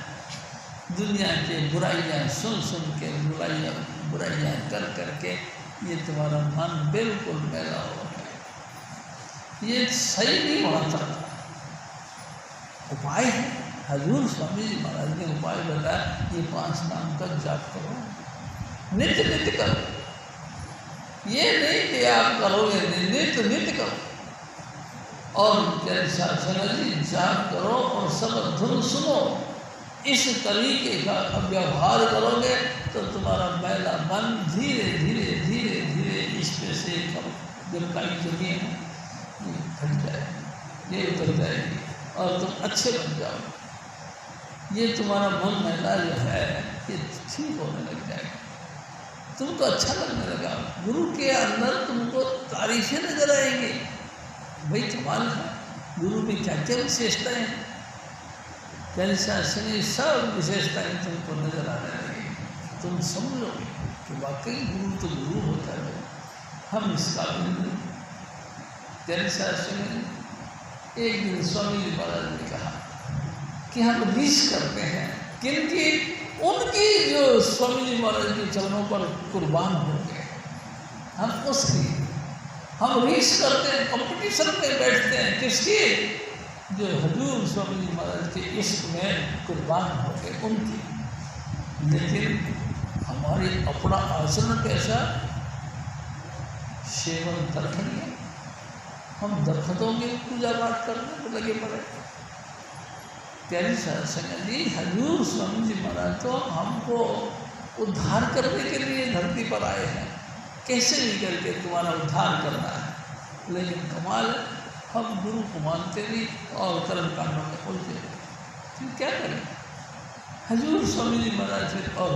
दुनिया के बुराइयाँ सुन सुन के, बुराइयाँ कर कर के ये तुम्हारा मन बिल्कुल मैला हो गया। ये सही नहीं होना चाहता। उपाय है, हजूर स्वामी जी महाराज ने उपाय बताया, ये 5 नाम का जाप करो, नित्य नित्य करो। ये नहीं कि आप करोगे, नित्य नित्य करो। और शासना जी जाप करो और सब धुन सुनो। इस तरीके का व्यवहार करोगे तो तुम्हारा मैला मन धीरे धीरे धीरे धीरे इस पे से जब कहीं जमी है ये घट जाएगी, ये उतर जाएगी और तुम अच्छे बन जाओगे। ये तुम्हारा मन मैला जो है ये ठीक होने लग जाएगा, तुमको अच्छा लगने लगा। गुरु के अंदर तुमको तारीफें नजर आएंगी। भाई कमाल है, गुरु में क्या क्या विशेषताएं हैं, शास्त्री सब विशेषताएं तुमको नजर आने लगेगी। तुम समझोगे कि वाकई गुरु तो गुरु होता है, हम इसका नहीं। शास्त्री ने एक दिन स्वामी जी महाराज ने कहा कि हम रीस करते हैं किनकी, उनकी जो स्वामी जी महाराज के चरणों पर कुर्बान हो गए, हम उसकी हम रीस करते हैं, कंपटीशन में बैठते हैं किसकी, जो हजूर स्वामी जी महाराज के इश्क में कुर्बान हो गए उनकी। लेकिन हमारी अपना आचरण कैसा, सेवन दरखनी, हम दरख्तों की पूजा पाठ करने को लगे पड़े। प्यारी संगत जी, हजूर स्वामी जी महाराज तो हमको उद्धार करने के लिए धरती पर आए हैं, कैसे भी करके तुम्हारा उद्धार करना है। लेकिन कमाल, हम गुरु को मानते नहीं और कर्म कांडों में उलझे। फिर क्या करें, हजूर स्वामी जी महाराज फिर और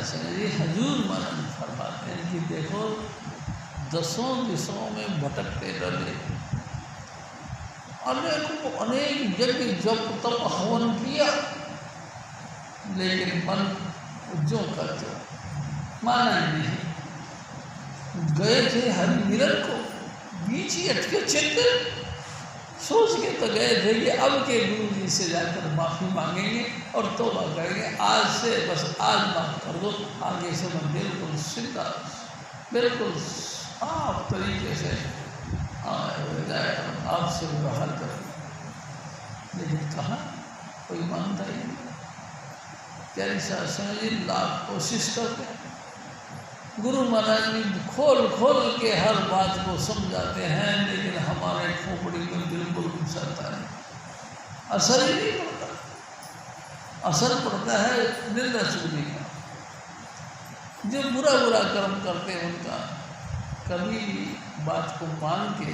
जी हजूर महाराज फरमाते हैं कि देखो, 10 दिशाओं में भटकते रहे, अनेक यज्ञ जप तप हवन किया, लेकिन मन जो करते माना ही नहीं। गए थे हरि मिलन को, बीच ही अटके चित्त, सोच के तो गए थे कि अब के गुरु जी से जाकर माफ़ी मांगेंगे और तौबा करेंगे, आज से बस आज माफ़ कर दो, आगे से मैं बिल्कुल सीधा बिल्कुल साफ तरीके से आपसे व्यवहार करेंगे। लेकिन कहाँ कोई मानता ही नहीं। प्यारी शासन जी लाख कोशिश करते हैं, गुरु महाराज जी खोल खोल के हर बात को समझाते हैं, लेकिन हमारे खोपड़ी में बिल्कुल घुसता नहीं, असर ही नहीं पड़ता। असर पड़ता है निंदा चुगली का। जो बुरा बुरा कर्म करते हैं उनका कभी बात को मान के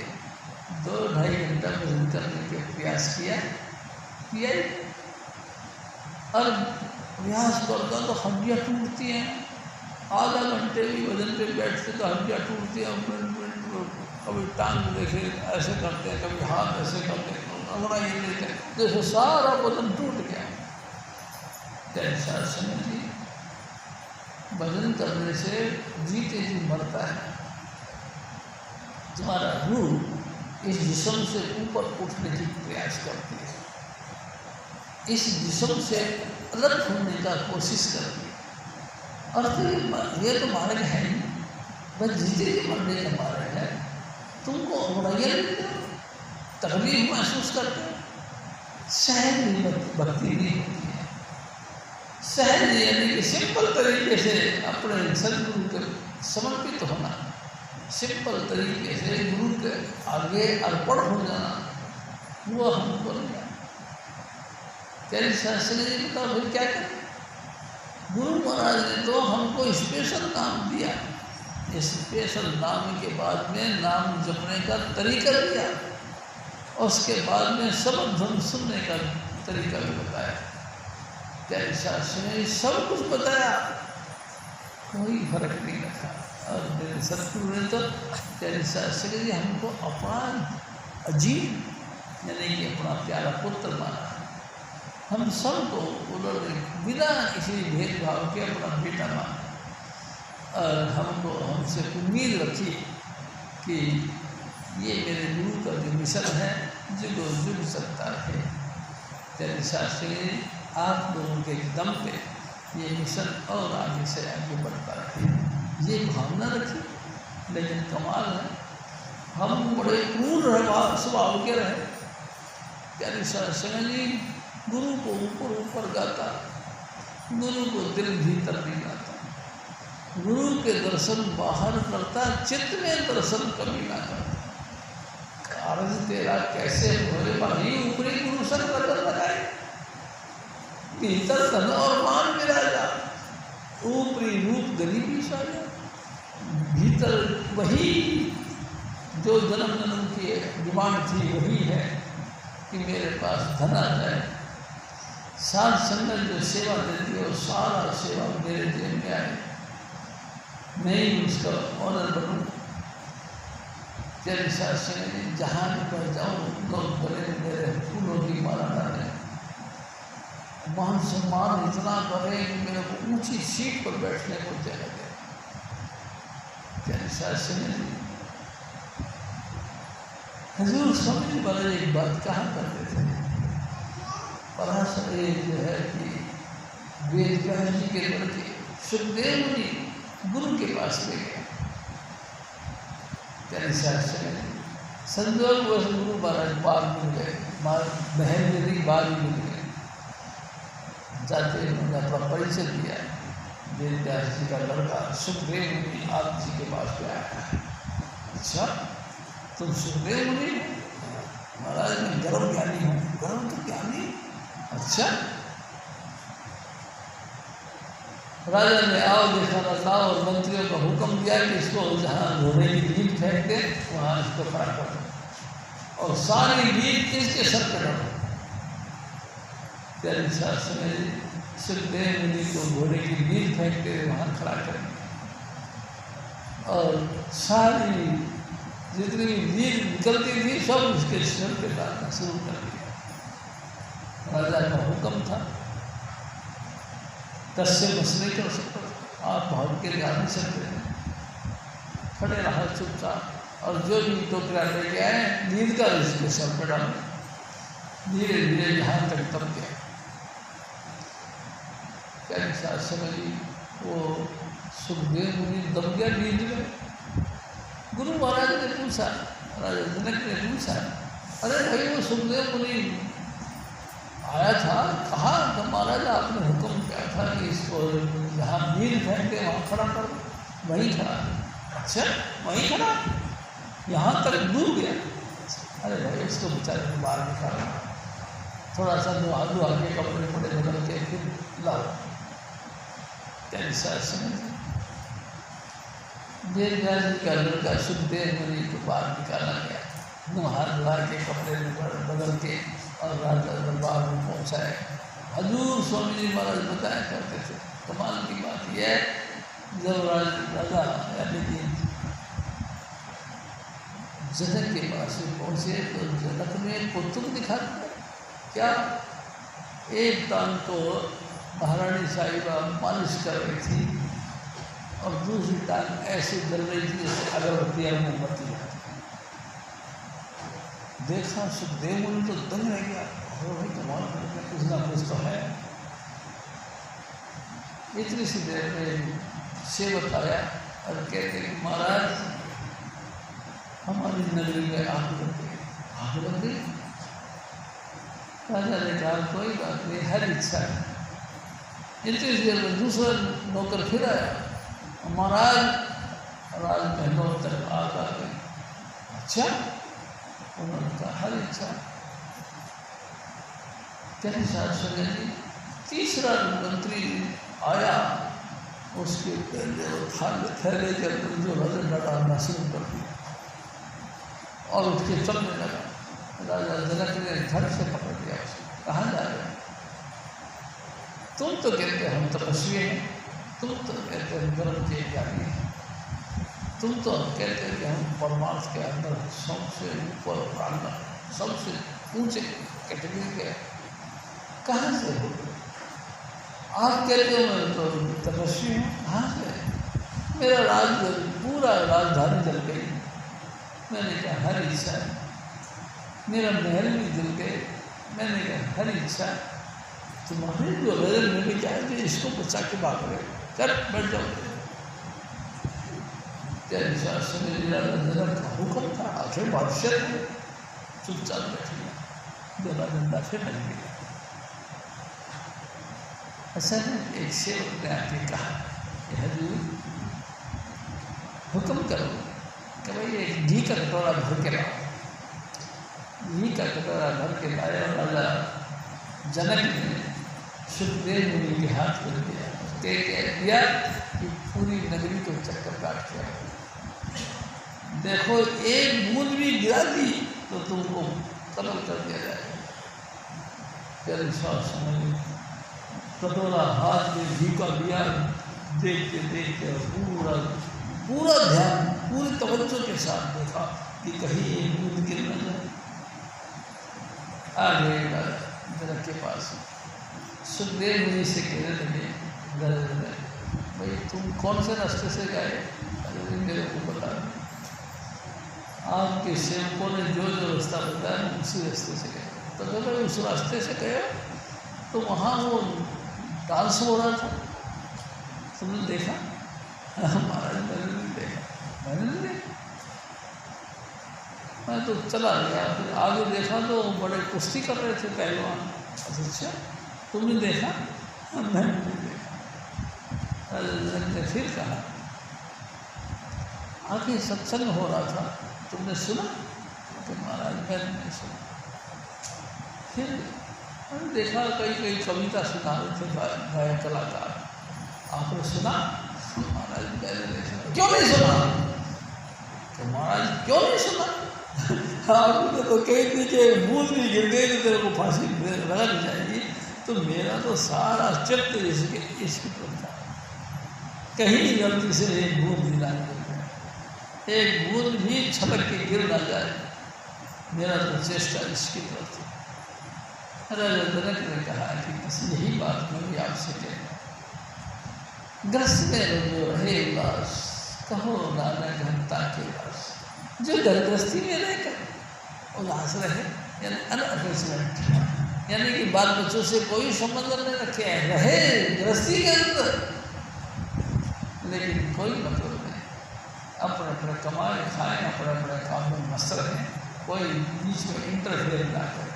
2-2.5 घंटा भजन करने के प्रयास किया और प्रयास करता तो हड्डियाँ टूटती हैं। आधा घंटे भी भजन पे बैठते तो हड्डियाँ टूटती हैं, कभी टांग देखे ऐसे करते हैं, कभी हाथ ऐसे करते हैं, अंगड़ा ये लेते हैं, जैसे सारा वजन टूट गया। कैसा समझिए, भजन करने से जीते जी मरता है। तुम्हारा रूह इस जिस्म से ऊपर उठने की प्रयास करती है, इस जिस्म से अलग होने का कोशिश करती है। और तो ये तो मार्ग है नहीं, बस जीते जी मरने का मार्ग है। तुमको तकलीफ महसूस करते हैं, सहज भक्ति नहीं होती है। सहज यानी कि सिंपल तरीके से अपने सदगुरु के समर्पित होना, सिंपल तरीके से गुरु के आगे अर्पण हो जाना, वो हमको नहीं। तेरे शास्त्री जी बताओ फिर क्या करें। गुरु महाराज ने तो हमको स्पेशल नाम दिया, इस स्पेशल नाम के बाद में नाम जपने का तरीका दिया, और उसके बाद में सब धुन सुनने का तरीका भी बताया। तेरे शास्त्री ने सब कुछ बताया, कोई फर्क नहीं रखा। और मेरे सतगुरु ने तो तेरे शास्त्री जी हमको अपना अजीब यानी कि अपना प्यारा पुत्र माना, हम सबको उन्होंने बिना किसी भेदभाव के अपना बेटा माना और हमको हमसे उम्मीद रखी कि ये मेरे गुरु का जो मिशन है जो जुड़ सकता है। तेरे शास्त्री आप लोगों के दम पे ये मिशन और आगे से आगे बढ़ता रहे, ये भावना रखी। लेकिन कमाल है, हम बड़े क्रूर स्वभाव के रहे। प्यारे शास्त्री जी गुरु को ऊपर ऊपर गाता, गुरु को दिल भीतर नहीं गाता, गुरु के दर्शन बाहर करता, चित्त में दर्शन कभी ना करता। कार्य तेरा कैसे भोले भाई, ऊपरी गुरु सर बदल लगाए, भीतर धन और मान विराजा, ऊपरी रूप गरीबी साजा। भीतर वही जो जन्म जन्म की डिमांड थी वही है कि मेरे पास धन आ जाए। साध संगत जो सेवा देती है वो सारा सेवा मेरे जेब में आए, मैं ही उसका ऑनर बनूँ। तेरे साथ संगत जहाँ भी पर जाऊँ लोग बोले मेरे फूलों की माला डालें, मान सम्मान इतना करे कि मेरे को ऊंची सीट पर बैठने को जगह दे। तेरे साथ संगत हजूर स्वामी महाराज एक बात कहा करते थे, पराशर जो है कि वेद व्यास जी के लड़के सुखदेव जी गुरु के पास ले गए। तेरे शास्त्र संजोग वश गुरु महाराज बाल मिल गए, बहन मेरी बाल मिल गए। जाते उन्होंने अपना परिचय दिया, वेद व्यास जी का लड़का सुखदेव जी आप जी के पास पे आया है। अच्छा तुम सुखदेव मुनि महाराज मैं गर्व ज्ञानी हूँ। गर्व तो ज्ञानी? अच्छा राजा ने आओ देखा था और मंत्रियों का हुक्म दिया कि इसको जहाँ घोड़े की लीड फेंक दे वहाँ इसको खड़ा कर दो और सारी लीड इसके सर पर डालो। तेरे शास्त्र में सुखदेव मुनि को घोड़े की लीड फेंकते वहाँ खड़ा कर और सारी जितनी लीड निकलती थी सब उसके सिर पे डालना शुरू कर दिया। राजा का हुक्म था, तस्से बस नहीं कर सकता, आप भाग के जा नहीं सकते थे, खड़े रहा चुपचाप और जो भी टोकरा लेके आए नींद का इसके सर पे डाले, धीरे धीरे यहाँ तक दब गया। क्या साथ समझी वो सुखदेव मुनि दब गया नींद में। गुरु महाराज ने पूछा, राजा जनक ने पूछा, अरे भाई वो सुखदेव मुनि आया था, कहा तो महाराज आपने हुक्म किया था कि इसको जहाँ नील फेंकते वहाँ खड़ा कर, वहीं खड़ा। अच्छा वहीं खड़ा, यहाँ तक डूब गया। अरे भाई इसको बेचारे को बाहर निकाला, थोड़ा सा आलू आगे कपड़े पड़े बदल के फिर लाओ। कैसा समझ वेद व्यास जी का लड़का सुखदेव मुनि को बाहर निकाला गया, हाथ धुआ के कपड़े में बदल के और राजा दरबार में पहुँचाए। हजूर स्वामी जी महाराज बताया करते थे, कमाल की बात यह है जब राजा यानी कि जनक के पास में पहुँचे तो जनक ने कौतुक दिखा क्या, एक टांग तो महारानी साहिबा मालिश कर रही थी और दूसरी टांग ऐसे जल रही थी जैसे अगरबत्तियाँ मोमबत्ती जाती। देखा सुखदेव मुनि तो दंग रह गया, और भाई कमाल करके कुछ ना कुछ तो है। इतनी सी देर में सेवक आया और कहते कि महाराज हमारी नगरी में आग लग गई। आग लग गई? राजा ने कहा कोई बात नहीं, हर इच्छा है। इतनी देर में दूसरा नौकर फिर आया, महाराज राजमहलों तक आग आ गई। अच्छा उन्होंने कहा हर इच्छा। कैसे शासन तीसरा मंत्री आया, उसके पहले वो थैले के अंदर जो वजन डालना शुरू कर दिया और उठ के चलने लगा। राजा जनक ने धड़ से पकड़ लिया उसको, कहाँ जा रहे हैं? तुम तो कहते हम तपस्वी हैं, तुम तो कहते हैं धर्म के ज्ञानी हैं, तुम तो कहते हैं कि हम परमार्थ के अंदर सबसे ऊपर प्राण सबसे ऊंचे कैटेगरी के, कहाँ से हो? आप कहते हो मैं तो तपस्वी हूँ, कहाँ से? मेरा पूरा राजधानी जल गई। मैंने कहा हर इच्छा, मेरा महल भी जल गए। मैंने कहा हर इच्छा, तुम्हारे जो रजन में भी क्या है कि इसको बचा के भाग रहे, चल बैठ जाओ। जनक का हुक्म था, आखिर बादशाह थे, चुपचाप बैठे। दोनों बंदा फिर लग गया। ऐसा नहीं, एक सेवक ने आके कहा हजूर हुक्म करो कि भाई एक घी का कटोरा भर के लाओ। घी का कटोरा भर के लाया। राजा जनक ने सुखदेव मुनि के हाथ में दिया, कह दिया कि पूरी नगरी को चक्कर काट के देखो, एक बूंद भी गिरा दी तो तुमको कत्ल कर दिया जाएगा। प्यारे साहब समझ, कटोरा हाथ में घी का लिया, देखते देखते पूरा ध्यान, पूरी तवज्जो के साथ देखा कि कहीं एक बूंद गिर न जाए। आ गए जनक के पास। सुखदेव मुनि से कहने लगे, भाई तुम कौन से रास्ते से गए? अरे मेरे को बता। आपके सेवकों ने जो जो रास्ता बताया उसी रास्ते से गए। तो जब उस रास्ते से गए तो वहाँ वो डांस हो रहा था, तुमने देखा? महाराज मैंने नहीं देखा, मैंने नहीं देखा। मैं तो चला गया, फिर आगे देखा तो बड़े कुश्ती कर रहे थे पहलवान। अच्छा तुमने देखा? मैंने नहीं देखा। ने फिर कहा, आगे सत्संग हो रहा था, तुमने सुना? तो महाराज मैंने नहीं सुना। फिर मैंने देखा कई कविता सुना रहे थे गायक कलाकार, आपने सुना? महाराज मैंने नहीं सुना। क्यों नहीं सुना? तो महाराज क्यों नहीं सुना? आपने तो कही थी कि बूंद भी गिर गई तो तेरे को फांसी लगा दी जाएगी। तो मेरा तो सारा चित्त इसकी तरफ था, कहीं गलती से एक बूंद गिरा, एक बूंद भी छलक के गिर ना जाए, मेरा तो चेष्टा इसकी तरफ थी। राजा जनक ने कहा कि बस यही बात मैं भी आपसे कहूँ, ग्रस्त में जो रहे उदास, कहो नाना घंटा के पास। जो घर गृहस्थी में रहकर उदास रहे, यानी अनअटैचमेंट, यानी कि बाल बच्चों से कोई संबंध नहीं रखे, रहे गृहस्थी के अंदर लेकिन कोई मतलब नहीं, अपने अपने कमाए खाएं, अपने अपने काम में मस्त रहें, कोई बीच में इंटरफेयर ना करे।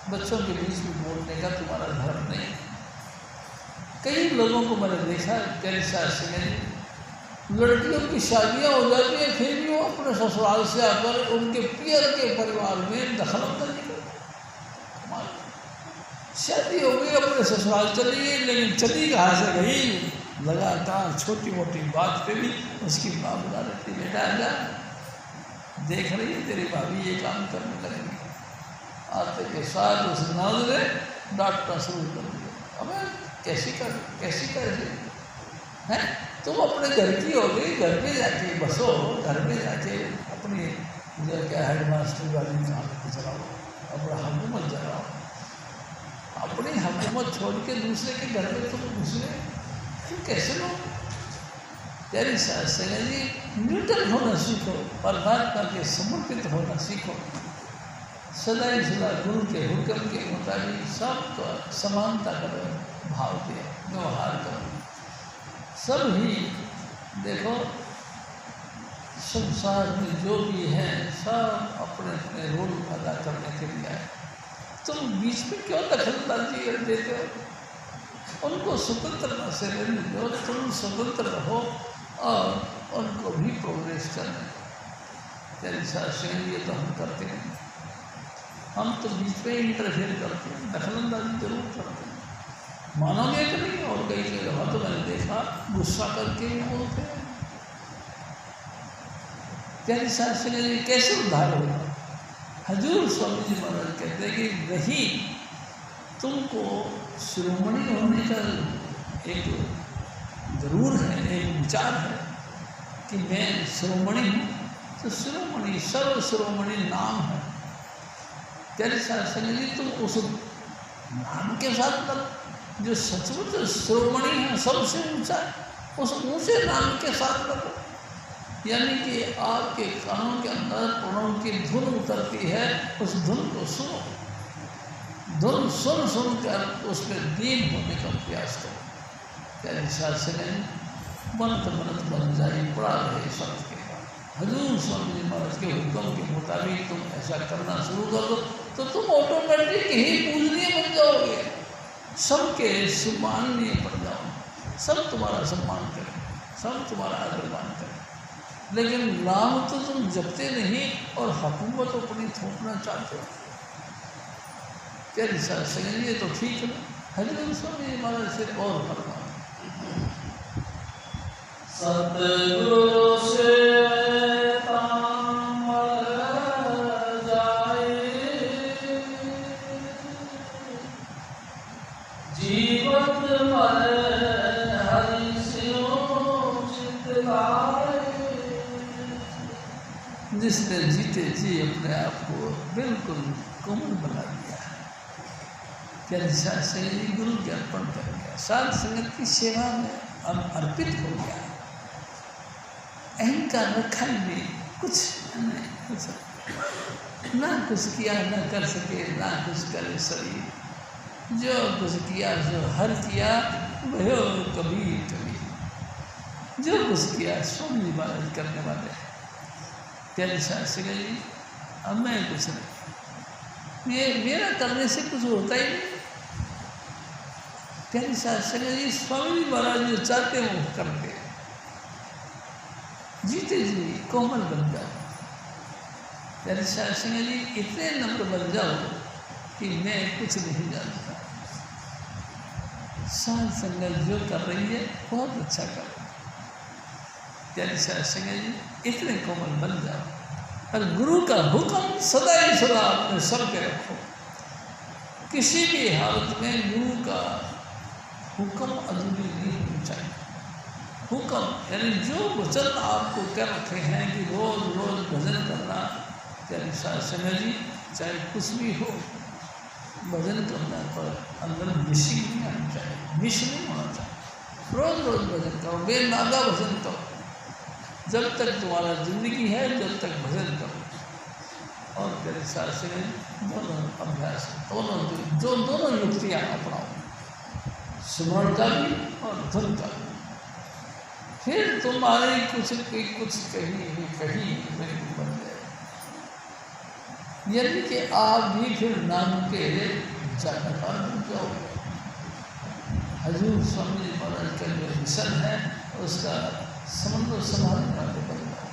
बच्चों के बीच में बोलने का तुम्हारा धर्म नहीं। कई लोगों को मैंने देखा, कैसा लड़कियों की शादियाँ हो जाती हैं, फिर भी वो अपने ससुराल से आकर उनके पियर के परिवार में दखलअंदाजी करते। शादी हो गई, अपने ससुराल चली गई, लेकिन चली कहाँ से गई? लगातार छोटी मोटी बात पे भी उसकी माँ बुला रहती, बेटा आजा, देख रही है तेरी भाभी ये काम करने लगेंगे। आते के साथ उस नाज़ ने डांटना शुरू कर दिया। अब कैसी कर हैं? तुम अपने घर की हो गई, घर पे जाके बसो, घर पे जाके अपनी जो क्या हेडमास्टर वाली काम को चलाओ, अपना हुकूमत चलाओ। अपनी हुकूमत छोड़ के दूसरे के घर में तुम घुसने कैसे लोग? तेरी सेना जी न्यूट्रल होना सीखो, परमात्मा के समर्पित होना सीखो, सदा ही सदा गुरु के हुक्म के मुताबिक सबको समानता करो, भाव के व्यवहार करो। सब ही देखो संसार में जो भी है सब अपने अपने रोल अदा करने के लिए है। तुम बीच में क्यों दखलंदाजी देते हो? उनको स्वतंत्रता से रहने दो, तुम स्वतंत्र रहो और उनको भी प्रोग्रेस करने। तेरे साथ ये तो हम करते हैं, हम तो बीच में इंटरफेयर करते हैं, दखलंदाजी जरूर करते हैं, मानोगे कि नहीं? और कई जगह तो मैंने देखा गुस्सा करके ही बोलते हैं। तेरे साथ कैसे उद्धार होगा? हजूर स्वामी जी महाराज कहते हैं कि वही तुमको शिरोमणि होने का एक जरूर है, एक विचार है कि मैं शिरोमणि हूँ, तो शिरोमणि सर्व शिरोमणि नाम है। तेरे साथ तुम उस नाम के साथ मतलब जो सचमुच शिरोमणि है, सबसे ऊंचा है, उस ऊंचे नाम के साथ लगो। यानी कि आपके कानों के अंदर प्रणव की धुन उतरती है, उस धुन को सुनो, धुन सुन सुन कर उस पर लीन होने का प्रयास करो। क्या हिसाब से नहीं बनत बनत बन जाए, पड़ा रहे संत के हजूर स्वामी जी महाराज के हुक्म के मुताबिक तुम ऐसा करना शुरू कर दो तो तुम ऑटोमेटिक ही पूजनीय बन जाओगे, सबके सम्माननीय बन जाओगे, सब तुम्हारा सम्मान करें, सब तुम्हारा आदर मान करें। लेकिन नाम तो तुम जपते नहीं और हुकूमत अपनी थोपना चाहते हो। क्या हिसाब से ये तो ठीक है। हजूर स्वामी जी महाराज से और फरमा,
सतगुरु से
जिसने जीते जी अपने आप को बिल्कुल कोमल बना दिया, क्या से गुरु के अर्पण कर गया, साध संगत की सेवा में अब अर्पित हो गया, अहंकार रखा ही नहीं, कुछ नहीं, कुछ ना कुछ किया ना कर सके, ना कुछ करे शरीर, जो कुछ किया जो हर किया भयो कभी कभी, जो कुछ किया स्वामी महाराज करने वाले हैं। प्यारे शास्त्री जी, अब मैं कुछ नहीं, ये मेरा करने से कुछ होता ही नहीं। प्यारे शास्त्री जी, स्वामी महाराज जो चाहते हैं वो करते हैं, जीते जी कोमल बन जाओ। प्यारे शास्त्री जी, इतने नम्र बन जाओ कि मैं कुछ नहीं जानता, साध संगत जो कर रही है बहुत अच्छा कर रही है। प्यारे शास्त्री जी, इतने कोमल बन जाओ और गुरु का हुक्म सदा ही सदा अपने सर पे रखो। किसी भी हालत में गुरु का हुक्म अधूरी नहीं होनी चाहिए। हुक्म यानी जो वचन आपको कह रखे हैं कि रोज रोज भजन करना, प्यारे शास्त्री जी, चाहे कुछ भी हो, भजन करना पर अंदर मिसिंग नहीं आनी चाहिए, मिस नहीं होना चाहिए। रोज रोज भजन करो, बेनागा भजन करो, जब तक तुम्हारा जिंदगी है जब तक भजन करो। और मेरे शास्त्री दोनों अभ्यास, दोनों युक्तियाँ अपनाओ, स्मरण का भी और धुन का भी, फिर तुम्हारी कुछ कहीं नहीं बन जाए। यानी कि आप भी फिर नाम के जानकार बन जाओगे। हजूर स्वामी जी महाराज का जो मिशन है उसका समन्वय संभालने वाले बन जाओ।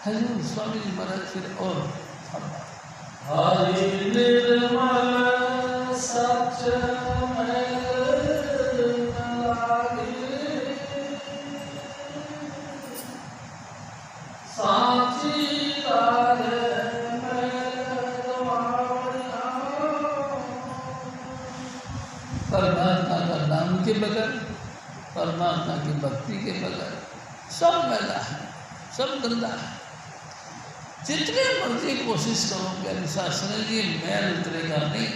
हजूर स्वामी जी महाराज फिर और
हरि निर्मल सच
परमात्मा का नाम के बगैर, परमात्मा की भक्ति के बगैर सब मैला है, सब गंदा है। जितने मर्जी कोशिश करो प्यारे शास्त्री जी, मैल उतरेगा नहीं।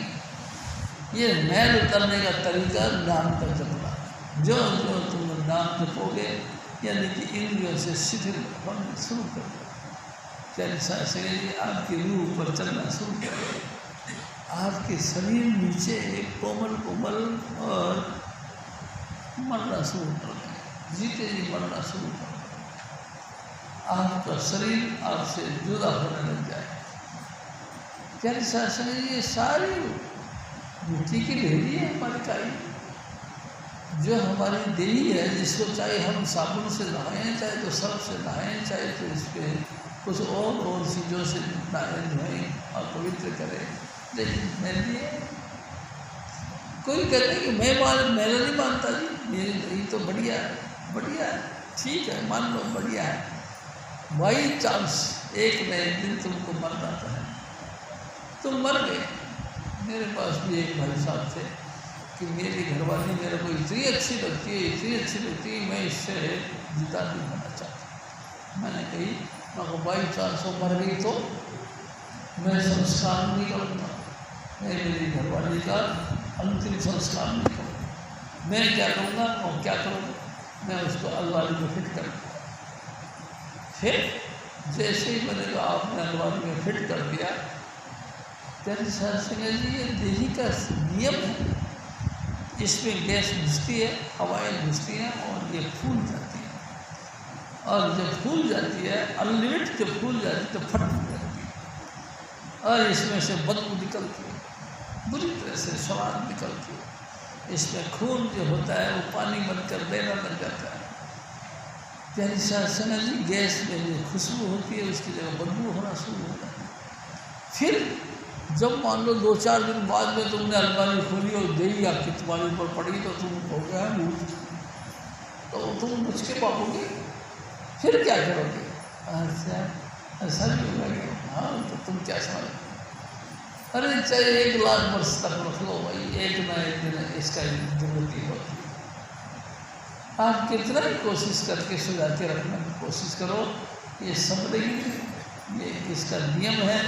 ये मैल उतरने का तरीका नाम का जपना, जो जो तुम नाम जपोगे यानी कि इंद्रियों से शिथिल होना शुरू कर दो। प्यारे शास्त्री जी, आपकी रूह पर चलना शुरू कर दो, आपके शरीर नीचे कोमल कोमल और मरना शुरू कर दें, जीते जी मरना शुरू कर दें, आपका शरीर आपसे जुदा होने लग जाए। प्यारे शास्त्री जी, ये सारी मिट्टी की ढेरी है हमारी काई, जो हमारी देही है, जिसको चाहे हम साबुन से नहाएं, चाहे तो सर्फ से नहाएं, चाहे तो इस पर कुछ और चीज़ों से नहाएं धोएं और पवित्र करें, लेकिन मेरे लिए कोई कहते हैं कि मैं नहीं मानता जी, मेरी दही तो बढ़िया है, बढ़िया है, ठीक है, मान लो बढ़िया है। बाई चांस एक न एक दिन तुमको मर जाता है, तुम मर गए। मेरे पास भी एक भाई साहब थे कि मेरी घरवाली मेरे को इतनी अच्छी लगती है, इतनी अच्छी लगती है, मैं इससे जुदा नहीं होना चाहता। मैंने कही मैं बाई चांस वो मर गई तो मैं संस्कार नहीं करूँगा, मैं मेरी घरवाली का अंतिम संस्कार नहीं करूँगा, मैं क्या करूँगा और क्या करूँगा, मैं उसको अलमारी में फिट कर दूँगा। फिर जैसे ही मैंने कहा आपने अलमारी में फिट कर दिया, कहते साहब सिंह जी ये देही का नियम है, इसमें गैस घुसती है, हवाएं घुसती हैं और ये फूल जाती है, और जब फूल जाती है अनलिमिट जब फूल जाती है तो फट जाती है और इसमें से बदबू निकलती है, बुरी तरह से स्वाद निकलती है, इसमें खून जो होता है वो पानी बनकर बहना लग जाता है। प्यारी शासना जी गैस में जो खुशबू होती है उसकी जगह बदबू होना शुरू हो जाती है। फिर जब मान लो 2-4 दिन बाद में तुमने अलमारी खोली और देही आपकी तुम्हारे ऊपर पड़ी तो तुम हो गया भूत, तो तुम मुझ के पाओगे, फिर क्या करोगे? अच्छा ऐसा भी होगा क्या? हाँ तो तुम क्या समझ, अरे चाहे 1 लाख वर्ष तक रख लो भाई, एक ना एक दिन इसका जरूरत ही होती है। आप कितना ही कोशिश करके सुधा के रखने की कोशिश करो, ये सब नहीं, ये इसका नियम है,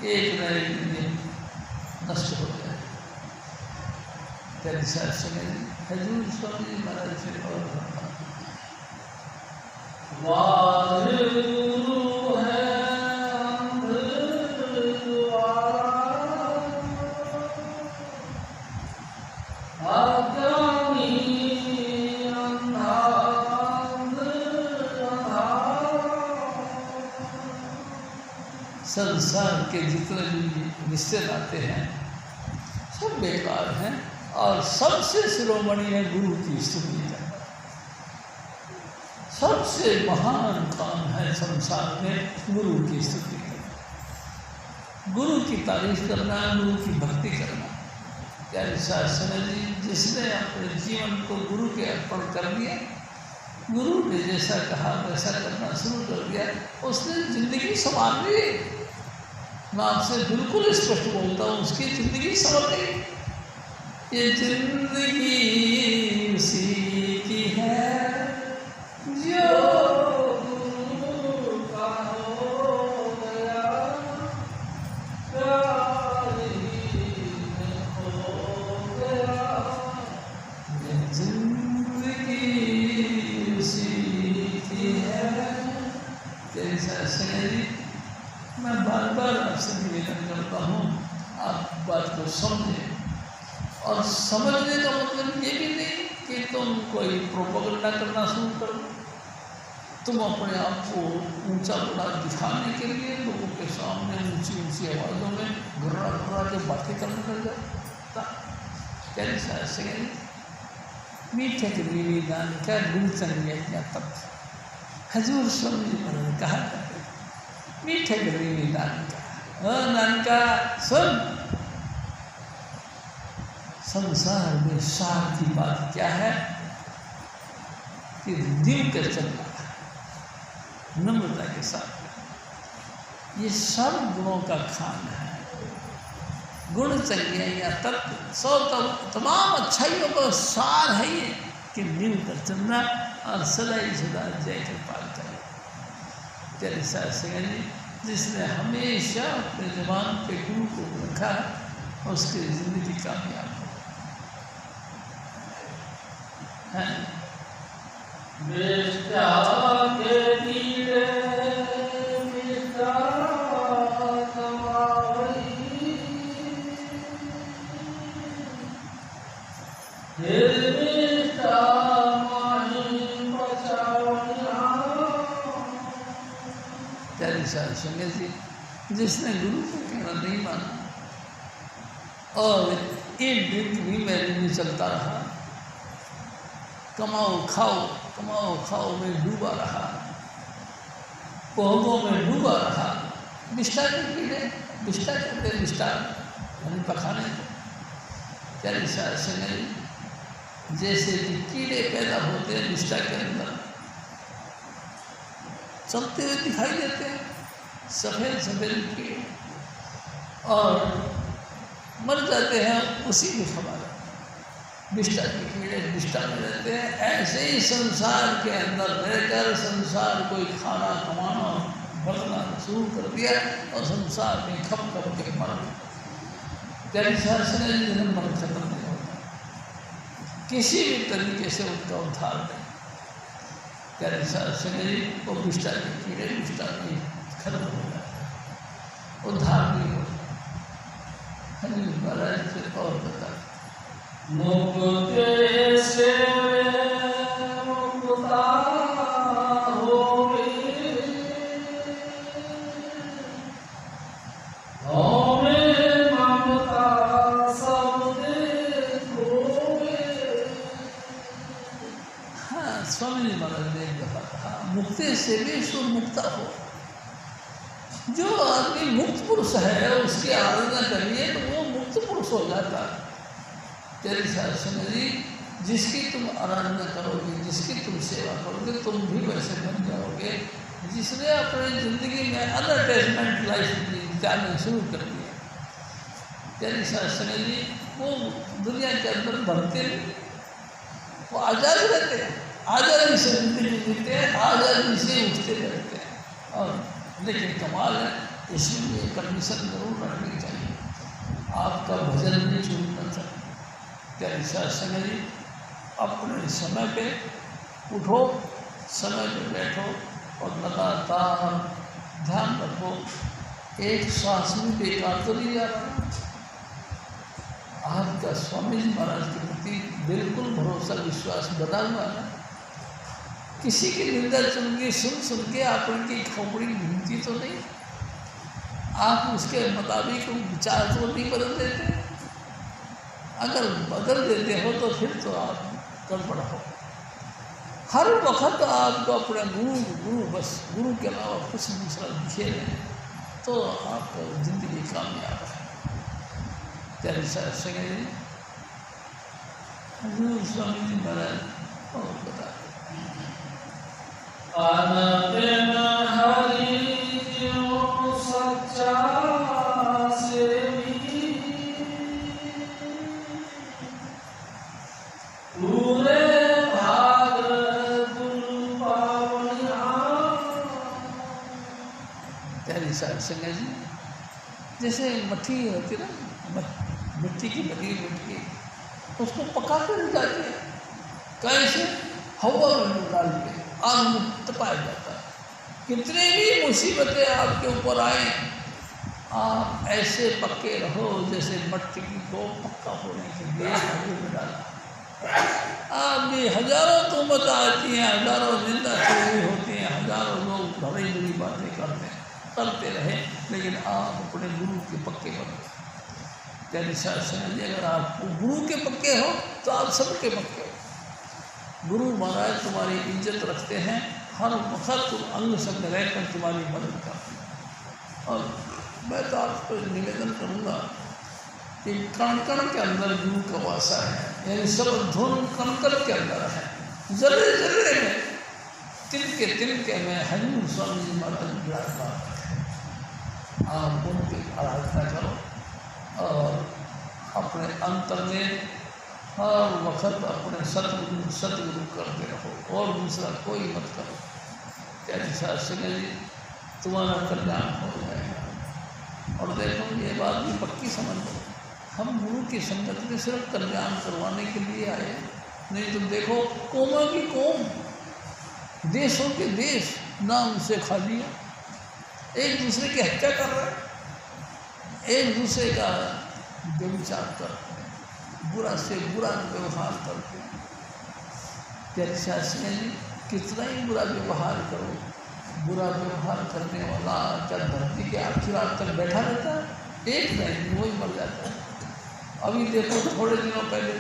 एक न एक दिन नष्ट हो जाए। तेरे साथ सुने हजूर स्वामी जी महाराज से वाहिगुरु है संसार के जितने भी रिश्ते नाते हैं सब बेकार हैं, और सबसे शिरोमणि है गुरु की स्तुति करना। सबसे महान काम है संसार में गुरु की स्तुति करना, गुरु की तारीफ करना, गुरु की भक्ति करना। प्यारे शास्त्री जी जिसने अपने जीवन को गुरु के अर्पण कर दिया, गुरु ने जैसा कहा वैसा करना शुरू कर दिया, उसने जिंदगी संवार ली। मैं आपसे बिल्कुल स्पष्ट बोलता हूँ, उसकी ज़िंदगी संवर गई। ये जिंदगी उसी की है जो गुरु का हो गया, प्यार ही में खो गया। ये जिंदगी उसी की है। जैसा शहरी मैं बार बार आपसे निवेदन करता हूँ, आप बात को समझें, और समझने का मतलब ये भी नहीं कि तुम कोई प्रोपेगेंडा करना शुरू कर दो, तुम अपने आप को ऊंचा बड़ा दिखाने के लिए लोगों के सामने ऊंची ऊंची आवाज़ों में घुर्रा घुर्रा के बातें करने लग जाता। कैसे ऐसे मीठे के लिए दान का गुल चंगिया तब हजूर स्वामी जी महाराज कहा करते मीठे के लिए नानका सुन, संसार में सार की बात क्या है कि दिल कर चलना, नम्रता के साथ, ये सब गुणों का खान है। गुण चाहिए या तत्व सौ तमाम अच्छाइयों का सार है ये कि मिल कर चलना और सदा ही सदा जय कृपाल करें। तेरे साथ जिसने हमेशा अपने जबान पे गुरु को रखा उसकी जिंदगी कामयाब है। संगे जी जिसने गुरु को कहना नहीं माना और एक दिन भी मेरे में चलता रहा, कमाओ खाओ में डूबा रहा, भोगों में डूबा रहा, निष्ठा के कीड़े निष्ठा करते निष्ठा यानी पखाने को। प्यारी संगे जैसे कि कीड़े पैदा होते हैं निष्ठा के अंदर, चलते हुए दिखाई देते हैं सफ़ेद सफ़ेद कीड़े, और मर जाते हैं उसी में हमारा निष्ठा के कीड़े निष्ठा में रहते हैं। ऐसे ही संसार के अंदर रहकर संसार कोई खाना कमाना बढ़ना शुरू कर दिया और संसार में खप खप के मर गए। प्यारी शासन जन्म मरण खत्म नहीं होता, किसी भी तरीके से उनका उद्धार नहीं। प्यारी शासन वो विष्टा के कीड़े विष्टा नहीं खत्म हो जाता, उद्धार नहीं होता। हजूर महाराज से और बता
मुक्ति से मुक्ता होवे, हमें ममता सब देखोगे।
हाँ, स्वामी जी महाराज ने एक दफा कहा, मुक्ति से भी ईश्वर मुक्ता हो। जो आदमी मुक्त पुरुष है उसकी आराधना करिए तो वो मुक्त पुरुष हो जाता है। तेरी शासन जी जिसकी तुम आराधना करोगे, जिसकी तुम सेवा करोगे, तुम भी वैसे बन जाओगे जिसने अपनी ज़िंदगी में अनअटैचमेंट लाइफ बिताना शुरू कर दिया। तेरी शासन जी वो दुनिया के अंदर बढ़ते नहीं, वो आज़ाद रहते हैं, आज़ादी से ज़िंदगी जीते हैं, आज़ादी से उठते रहते हैं। और लेकिन कमाल है, इसमें ये कंडीशन जरूर रखनी चाहिए, आपका भजन नहीं छूटना चाहिए। प्यारी शासन जी अपने समय पे उठो, समय पे बैठो और लगातार ध्यान रखो, एक श्वास भी बेकार तो नहीं जा रहा। आपका स्वामी जी महाराज के प्रति बिल्कुल भरोसा विश्वास बना हुआ है। किसी की निंदा चुनगी सुन के आप उनकी खोपड़ी घूमती तो नहीं, आप उसके मुताबिक विचार तो नहीं बदल देते। अगर बदल देते हो तो फिर तो आप गड़बड़ हो। हर वक्त आपको अपना गुरु बस गुरु के अलावा कुछ दूसरा दिखे नहीं तो आपका जिंदगी कामयाब है। प्यारे शासन जी हजूर स्वामी जी महाराज और बता
हरि जो सच्चा सेवी, पूरे भाग गुरु पावनिया।
प्यारी शासन जी जैसे मट्टी होती है ना, मिट्टी की बनी मिट्टी, उसको पका कर जाती है, कैसे हवा में डाल के आग में तपाया जाता है। कितने भी मुसीबतें आपके ऊपर आए, आप ऐसे पक्के रहो जैसे मट्टी को पक्का होने के लिए आग में डाला। आप भी हजारों तोहमत आती हैं, हजारों निंदा चोरी होती हैं, हजारों लोग बड़ी बड़ी बातें करते रहे, लेकिन आप अपने गुरु के पक्के बनो। प्यारी शासन जी अगर आप गुरु के पक्के हो तो आप सबके पक्के हो। गुरु महाराज तुम्हारी इज्जत रखते हैं, हर वक्त अंग संग रहकर तुम्हारी मदद करते हैं। और मैं तो आपको निवेदन करूँगा कि कण कण के अंदर गुरु का वासा है, यानी सब धुन कण कण के अंदर है, जर्रे जर्रे में तिनके में हजूर स्वामी जी महाराज विराजमान है। आप उनकी आराधना करो और अपने अंतर में हर वक्त अपने सतगुरु करते रहो और दूसरा कोई मत करो। प्यारी शासन जी तुम्हारा कल्याण हो जाएगा। और देखो ये बात भी पक्की समझ लो, हम गुरु की संगत में सिर्फ कल्याण करवाने के लिए आए, नहीं तो देखो कौमों की कौम, देशों के देश नाम से खा लिया, एक दूसरे की हत्या कर रहे हैं, एक दूसरे का व्यभिचार करते हैं, बुरा से बुरा व्यवहार करते हैं। प्यारे शासन जी कितना ही बुरा व्यवहार करो, बुरा व्यवहार करने वाला क्या धरती के आखिर रात तक बैठा रहता है? एक नहीं वही मर जाता है। अभी देखो थोड़े दिनों पहले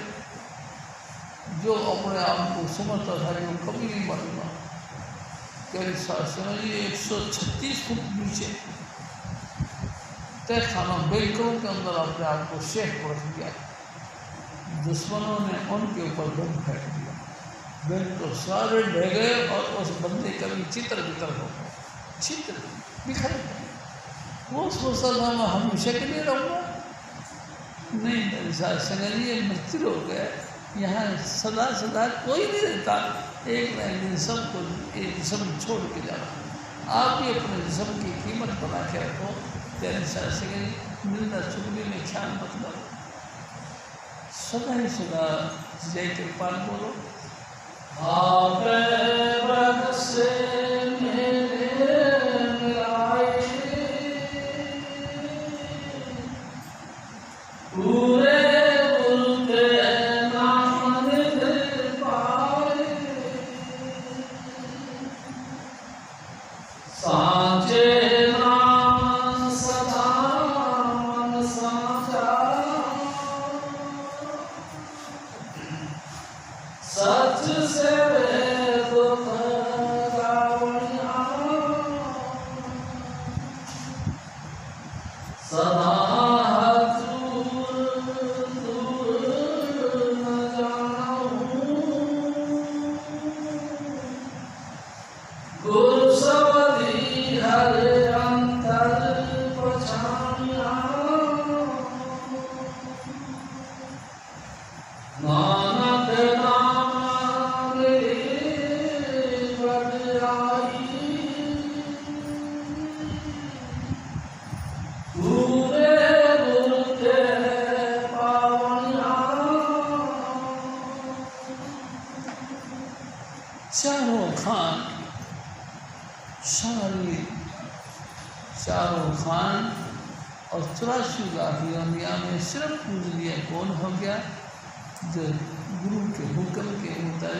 जो अपने आप को समझता था कि वो कभी नहीं मरूंगा, प्यारी शासन जी 136 फुट नीचे तय खाना बैंकरों के अंदर अपने आप को शेख रख दिया। दुश्मनों ने उनके ऊपर बम फेंक दिया, बैंक तो सारे ढह गए और उस बंदे का भी चित्र बितर हो गए, चित्र बिखर गए। वो सोचता था मैं हमेशा के लिए रहूँगा, नहीं मेरे साथ संगली मृत्यु हो गया, यहाँ सदा सदा कोई नहीं रहता, एक ना एक दिन सबको एक जिस्म छोड़ के जाना। आप भी अपने जिस्म की कीमत बना के रखो। प्यारे शासन मिलना चुगली में ख्याल मत करो, सदा ही सदा जय कृपाल बोलो।
आपे व्रत से मेरे मिलाए, पूरे गुरु के नाम निध पाए, साचे नाम सदा मन साचा, सच से वेद गावनिया, सदा हजूर दूर न जाऊं, गुरु सवधि हर अंतर पछानिया, नानक नाम मेरी बड़ाई, पूरे गुरु के पावनिया,
चारों खान सारी चारों खान और 84 लाख योनिया में सिर्फ पूज लिया कौन हो गया, जो गुरु के हुक्म के मुताबिक